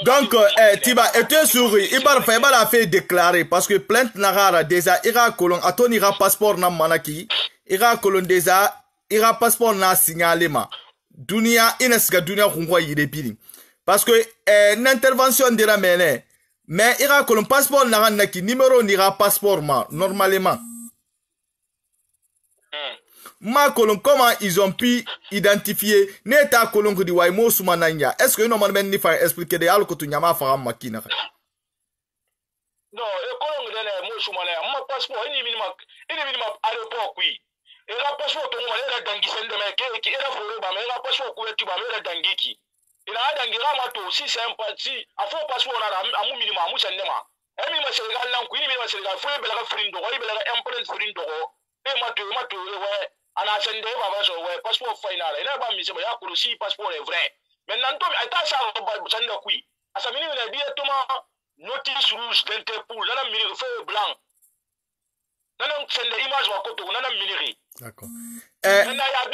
Donc, Tiba, et tu souris, il va faire déclarer parce que plainte Nagara déjà, ira colon, à ton ira passeport na manaki, ira colon déjà, ira passeport na signalé ma. Dunia, inesga dunia kungwa yirepili. Parce que, l'intervention de la mène, mais ira colon passeport na naki, numéro n'ira passeport ma, normalement. Ma colon, comment ils ont pu identifier Neta colon que dit Waimo Soumananya? Est-ce que nous m'avons ni faire expliquer de alco tu nyama fara makina? Non, le colon de Mo Soumanaya, mon passeport, il est minimum aéroport, oui. Et le passeport, tout le monde est dans Guisen de Meke, qui est là pour le bas, mais le passeport couverture, mais dans Giki. Il a un Girato, si c'est un parti, à fond passeport, à mon minimum, à Moussanema. Et mi ma Sénégal, il m'a Sénégal, faut y avoir frindo, il y a un peu de frindo, et ma tu, ouais. En ascendé, ouais, passeport final. Il n'a pas mis le passeport est vrai. Maintenant, à ça, ça ne couille. À sa minute, il a directement notice rouge d'Interpol, dans la minute, feu blanc. Dans la scène d'image, dans la minute. D'accord. Maintenant, il y a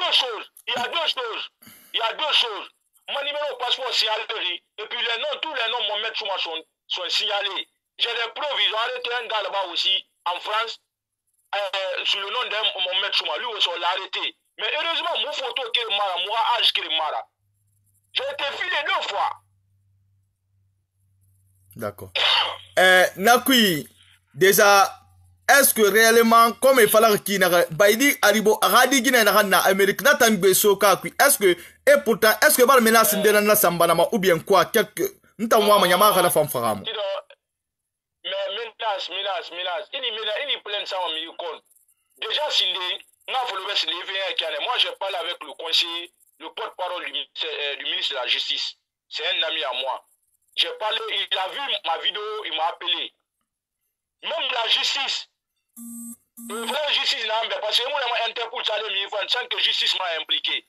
deux choses. Mon numéro passeport signalé, et puis tous les noms, mon maître sur moi sont signalés. J'ai des preuves, ils ont arrêté un gars là-bas aussi, en France. Sur le nom d'un mon maître Chouma, lui aussi on l'a arrêté. Mais heureusement, mon photo qui est mara, moi âge qui est mara. J'ai été filé 2 fois. D'accord. Nakui, déjà, est-ce que réellement, comme il fallait qu'il n'y ait Baïdi Aribo, Radi Guinée na Amérique, Nathan Besoka, est-ce que, et pourtant, est-ce que Bar menace de Sambanama ou bien quoi, quelque, n'tamwa Yama à la femme Faram? Mais menace. Il est plein de ça en milieu compte. Déjà, moi, je parle avec le conseiller, le porte-parole du ministre de la Justice. C'est un ami à moi. J'ai parlé, il a vu ma vidéo, il m'a appelé. Même la justice. Le vrai justice n'a pas parce que moi, je Interpol, ça sans que justice m'a impliqué.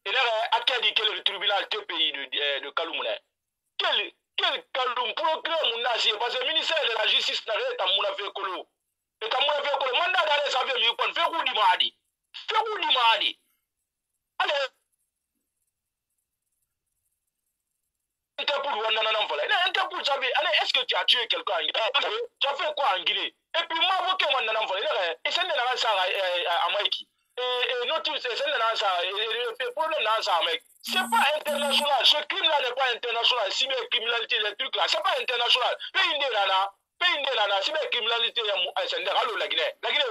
Et là, à quel dit que le tribunal TPI de Kaloumouné? Quel Kaloum procureur mon nasi parce que le ministère de la Justice n'a rien à mon affaire colo. Et à mon affaire colo, mandat d'arrêt ça fait mieux qu'on fait où du mardi. Allez. Interpol est-ce que tu as tué quelqu'un en Guinée? Tu as fait quoi en Guinée? Et puis moi, vous qui m'en avez volé, et c'est à Maïki. Et notre c'est problème dans ça, mec. C'est pas international. Ce crime-là n'est pas international. Cybercriminalité, les trucs là, c'est pas international. Pays nana, cybercriminalité, c'est la Guinée. La Guinée,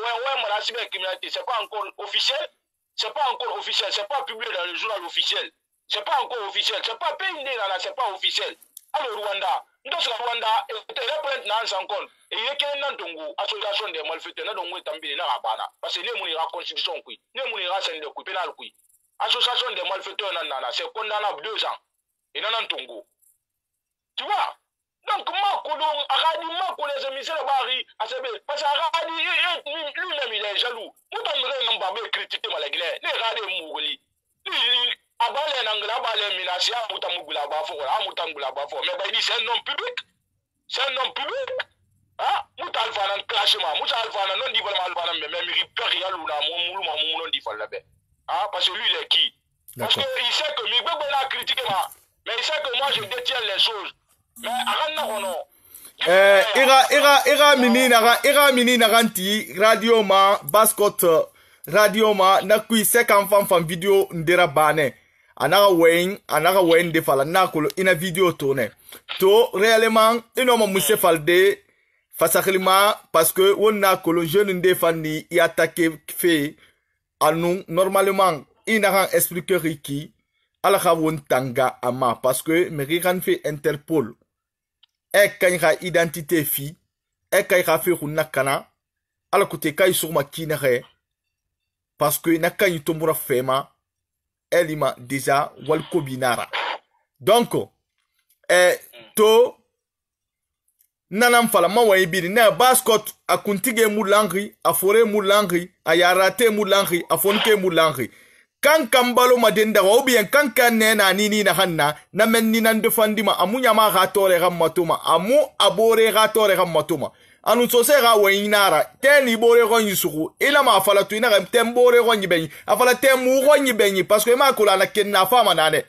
la cybercriminalité, c'est pas encore officiel. C'est pas encore officiel. C'est pas publié dans le journal officiel. C'est pas encore officiel. C'est pas pays nana, c'est pas officiel. Alors Rwanda, nous sommes Rwanda, et représente dans son compte. Et il y a une association des malfaiteurs, nous sommes tambili na rabana. Parce que nous avons constitution qui, nous avons scène de pénal qui. Association des malfaiteurs nana, c'est condamnable 2 ans. Et non en Tongo. Tu vois? Donc moi, Aradi, moi, les émissaires Bari, parce que Aradi, lui-même il est jaloux. Nous avons pas critiqué la Guinée. Les Radi Mougli. Abale nangla abale minasi amutamugula bafo amutangula bafo mais bah il dit c'est un nom public, c'est un nom public ah mutal fanan clashement mutal fanan non dit vraiment fanan mais même ripper yalou na moumou non dit fal là-bas ah parce que lui il est qui parce que il sait que mi bebe na critiquer moi mais il sait que moi je détiens les choses mais arana ono ira mini naranti radio ma bascot radio ma nakui 50 fan video ndera bane anaga wen de fala nakolo ina video tourné to réellement inoma musse falde fasakhilima parce que won nakolo jeune nde fani i attaquer fait anu normalement inaga expliquer riki ala khawon tanga ama parce que meri kan fait Interpol e kanyha identité fi e kayha fait hunakana ala kote kay suma kinare parce que nakany tombura fema elima déjà walko binara donc to nanam fala ma way biri na bascot akuntige mulangri afore mulangri ayarate mulangri afonke mulangri kan kambalo madenda ou bien kan kanena nini na hanna na menni nan defandima amunya ma gatore gammatuma amu abore gatore gammatuma anu sose ga weinara teni bore gonyi suku ila ma fala tu ina tembore gonyi benyi afala temu gonyi benyi parce que ma kula na kenna fama nane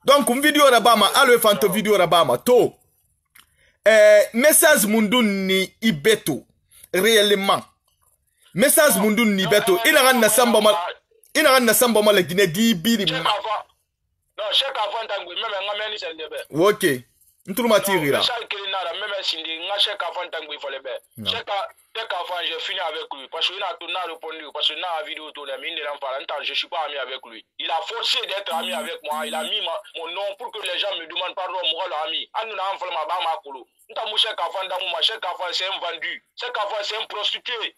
donc un video rabama alo fanto video rabama to message mundun ni ibeto réellement message mundun ni beto ina ganna samba ma la Guinée di biri non check avant tangu même ngameni sendebe OK Ntruma tirira. J'ai fini avec lui parce qu'il a tourné répondu parce que dans la vidéo tourné je suis pas ami avec lui. Il a forcé d'être ami avec moi. Il a mis mon nom pour que les gens me demandent pardon moi l'ami. Anu na enfant ma ba ma kolo. Nta mu Cheikh Afan da mu ma Cheikh Afan c'est un vendu. Cheikh Afan c'est un prostitué.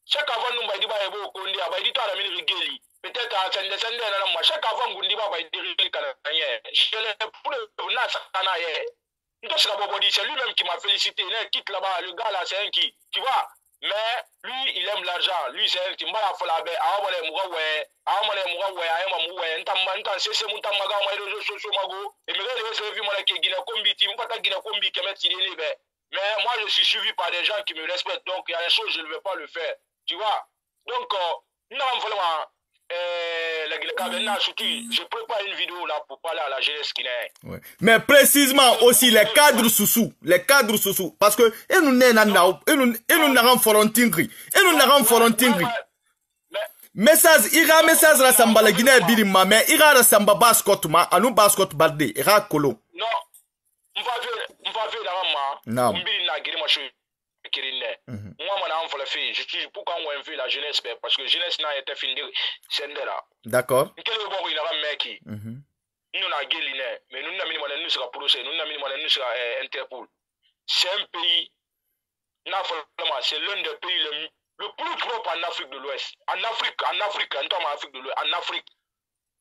Cheikh Afan nous ba di ba ebo ko ndi ba di to ala mini rigeli. Peut-être à sende na ma Cheikh Afan gundi ba ba di rigeli kana ye. Je le pour na sana ye. C'est lui-même qui m'a félicité. Il quitte là-bas, le gars là, c'est un qui. Tu vois? Mais lui, il aime l'argent. Lui, c'est un qui m'a fait la baie. Mais moi, je suis suivi par des gens qui me respectent. Donc, il y a des choses, je ne vais pas le faire. Tu vois? Donc, non, vraiment. Je prépare une vidéo là pour parler à la jeunesse guinéenne. Ouais. Mais précisément aussi les cadres sous parce que nous n'avons forontingri message ira message la samba la Guinée birima mais ira la samba bascot ma anu bascot balde ira kolo non on va faire non moi mon fille je suis pourquoi on invite la jeunesse parce que jeunesse n'a été fini sendera d'accord nous na guéline mais nous n'avons pas nous sera procès nous n'avons pas nous sera Interpol c'est un pays c'est l'un des pays le plus propre en Afrique de l'Ouest en Afrique en Afrique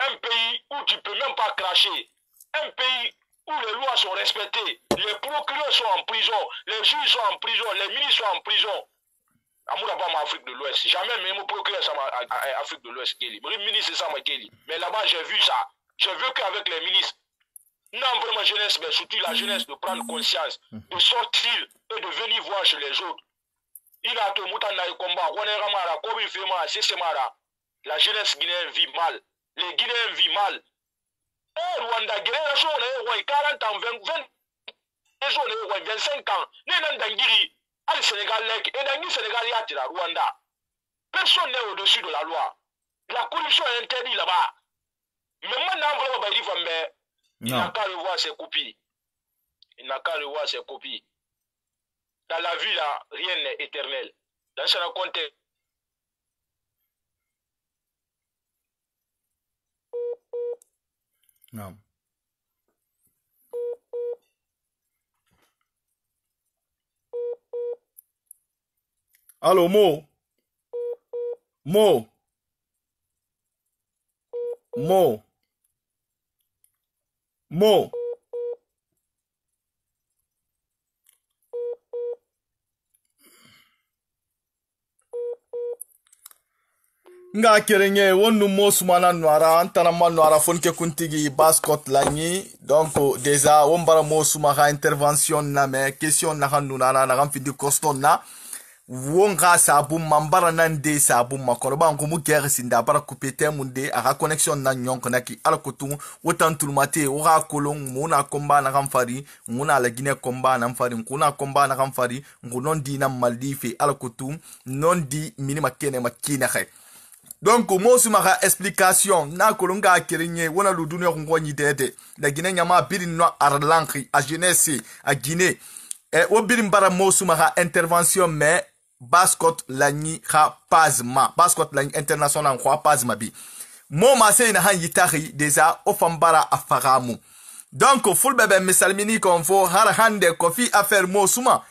un pays où tu peux même pas cracher un pays où les lois sont respectées, les procureurs sont en prison, les juges sont en prison, les ministres sont en prison. En Afrique de l'Ouest, jamais même procureur en Afrique de l'Ouest, le ministre c'est ça, mais là-bas j'ai vu ça. J'ai vu qu'avec les ministres, non vraiment jeunesse, mais surtout la jeunesse de prendre conscience, de sortir et de venir voir chez les autres. Il a tout le monde dans le combat, la jeunesse guinéenne vit mal, les Guinéens vivent mal. Rwanda, génération, 40 ans, 20 25 ans, le Sénégal, et le Sénégal, il y a Rwanda. Personne n'est au-dessus de la loi. La corruption est interdite là-bas. Mais moi, il n'a qu'à revoir ses copies. Il n'a qu'à revoir ses copies. Dans la vie, là, rien n'est éternel. Dans ce contexte. Non. Allô, Mo. Mo. Mo. Mo. Nga kerenye wonu mo sumana nwara antana manwara fonke kuntigi baskot lanyi donc déjà wombara mo sumaka intervention na me question na hanuna na gamfidi coston na wonga sabu mambara nande sabu makoroba ngumu gersinda bara kupete munde aka connexion na nyonk na ki alkotu wotantulmate wora kolon muna komba na gamfari muna la Guinée komba na mfari kuna komba na gamfari ngunondi na Maldive alkotu nondi minima kene makina khay. Donc mo sumaka explication na kolonga kerenye wona ludunu ya ngwanyi dede la Guinée nyama birin no arlanki a jeunesse a Guinée e o birin bara mo sumaka intervention mais baskot lagni kha pazma baskot lagni international kwa pazma bi mo ma se na han yitari déjà o fambara afaramu donc full bebe misalmini konfo har hande kofi affaire mo suma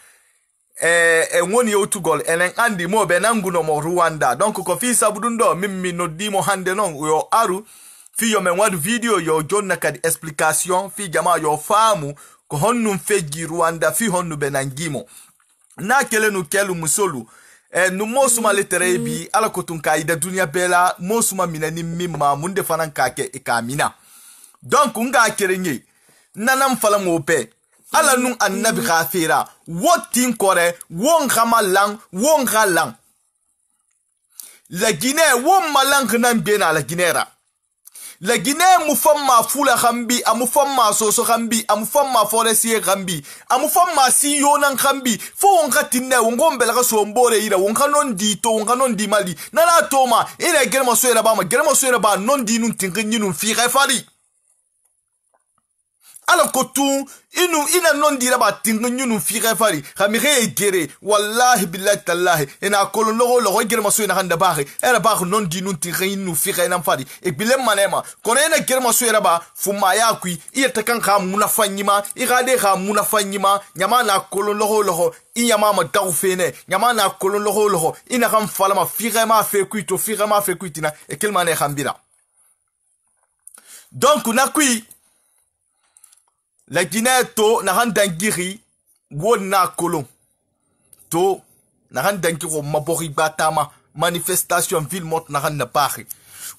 ngoni yotu gol enen andi mo be nanguno mo Rwanda donc kofi sabudundo mimmi no dimo hande non yo aru fi yo men wadu video yo jonna kadi explication fi jama yo famu ko honnu feji Rwanda fi honnu be nangimo na kele nu kelu musolu nu mosuma letere bi ala kotun kaida dunia bela mosuma minani mimma munde fanan kake ikamina donc nga kerenye nanam fala ngope ala nun annabi khafira wotin kore won khamalang won khalang la Guinée won malang nan bena la Guinée ra la Guinée mufamma fula khambi amufamma soso khambi amufamma forestier khambi amufamma siyo nan khambi fo wonka tinne wongombe la so mbore ira wonka non di to wonka non di mali nana toma ina germa soera ba non di nun tingin nun fi khafari ala kotu ina non dira ba tingin nun fi khafari khamire gere wallahi billahi tallahi ina kolon logo germa soera handa baxe era ba non di nun tingin nun fi khayna fari e bilem manema kono ina germa soera ba fuma ya kui iyata kan kha muna fanyima igade kha muna fanyima nyama na kolon logo inyama ma daw fene nyama na kolon logo ina kan falama fi khayma fe kuito fi khayma fe kuitina e kelmane khambira donc na kui la Guinée to na handangiri wona kolon to na handangiro mabori batama manifestation ville mot na handa pahi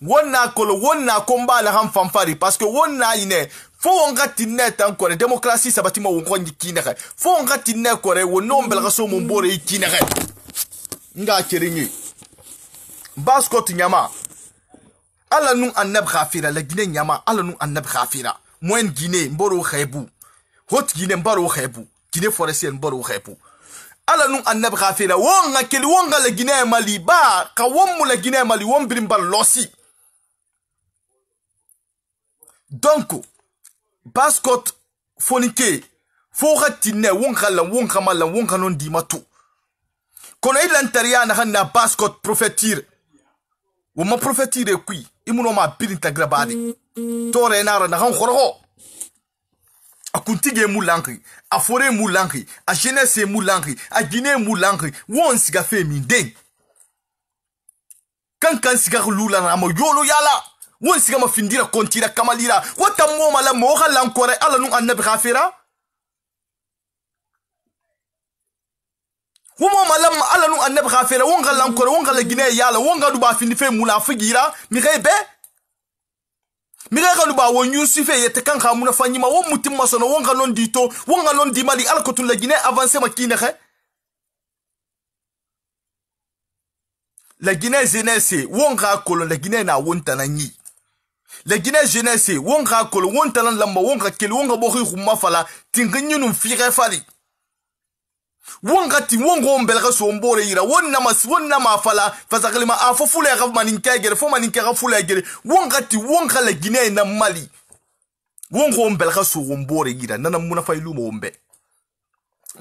wona kolon wona komba na han fanfari parce que wona ine fo onga tinne tan ko démocratie sabatima wonko nyikine khay fo onga tinne ko re wono mbelga so mo mbore yikine khay nga keringi baskot nyama ala nun annab khafira la Guinée nyama ala nun annab khafira moyen Guinée mboro khaybu hot Guinée mboro khaybu Guinée forestier mboro khaybu ala nun annab khafira wonga keli wonga la Guinée mali ba ka wommu la Guinée mali won birim bal losi donc baskot fonike fo khatine wonga mala wonga non di matu kono ilantaria na hanna baskot prophétire wo ma prophétire kui imuno ma birinta grabadi tore nara na han khorho akuntige mulangi afore mulangi a jeunesse mulangi a Guinée mulangi won siga fe minden kan siga lula na mo yolo yala won siga ma findira kontira kamalira wata mo mala mo khalan kore ala nu annabi khafira womo malam ala nu annabi khafira won khalan kore won khala Guinée yala won ga du ba findi fe munafigira mi rebe Mira ba won Yusufe yete kan khamuna fanyima won mutim masono won ga non dito won ga non di mali alkotul la Guinée avancer makine khe la Guinée jeunesse won ga kolon la Guinée na won tananyi la Guinée jeunesse wonga kolo won talan lamba wonga kel wonga bo khuma fala tingin nu fire fali wonga ti wongo mbelga so mbore yira wonna ma fala fazaklima afo fule ga maninka gere fo maninka ga fule gere wonga ti wonga la Guinée na Mali wongo mbelga so mbore yira nana muna faylu mo mbe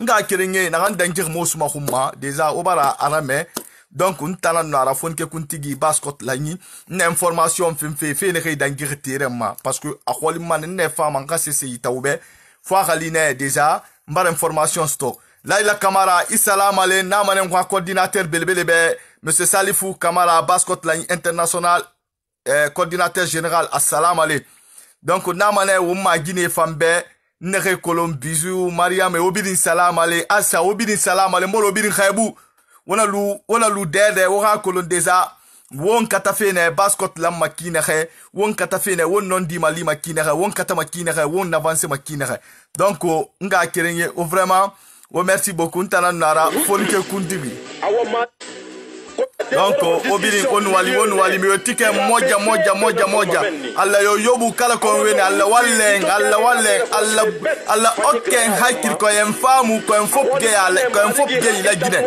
nga kerenge na ganda ngir mo suma khuma déjà obara arame donc on tala nara fon ke kuntigi baskot lagni na information fe ne kay dangir terema parce que akhwali man ne fama nga cc tawbe fo khaline déjà mbar information stock Laila Kamara Issalam ale na manen kwa coordinateur belbelebe monsieur Salifou Kamara baskot lagni international coordinateur général assalamu ale donc na manen wo ma Guinée fambe nere kolom bisu Mariam e obidin salam ale asa obidin salam ale mo obidin khaybu wona lu dede wora kolon deja won kata fene baskot lam makine khe won kata fene won non di mali makine khe won kata makine khe won avance makine khe donc nga kerenye vraiment merci beaucoup ntana nara fonke kundibi donc obiri on wali mi tike moja alla yo yobu kala ko weni alla wallen alla okken hakir ko en famu ko en fop ge la Guinée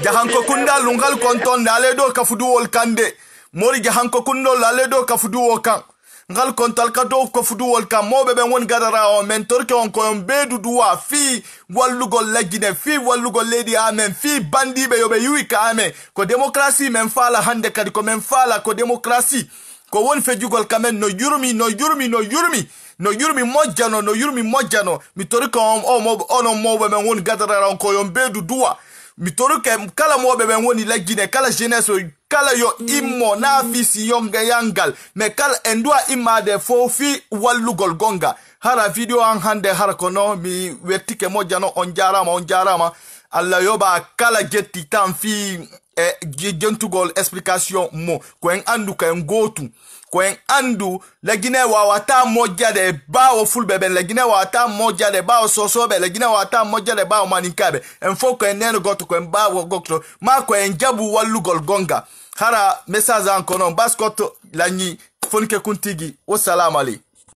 jahan ko kunda lungal konton dale do kafudu wol kande mori jahan ko kundo dale do kafudu wo kan ngal kontal ka do ko fudu wol kam mo be won gadara o mentor ke on ko bedu duwa fi wallugol la Guinée fi wallugol ledi amen fi bandi be yobe yuika amen ko démocratie men fala hande kadi ko men fala ko démocratie ko won fe jugol kamen no yurmi mojjano mi tori ko on mo be won gadara on ko yon bedu duwa mi tori ke kala mo be woni la Guinée kala jeunesse kala yo immo na fisi yonga yangal me kala endua imade fofi wallugol gonga hara video an hande hara kono mi wetike mojano on jarama alla yoba kala jetti tan fi gentugol explication mo ko en andu ka en gotu ko en andu la Guinée wawata mojade bawo fulbebe la Guinée wawata mojade bawo sosobe la Guinée wawata mojade bawo maninkabe en foko en neno goto ko en bawo gokto ma ko en jabu wallugol gonga hara message an kono baskot lagni fonke kuntigi wassalamu alaikum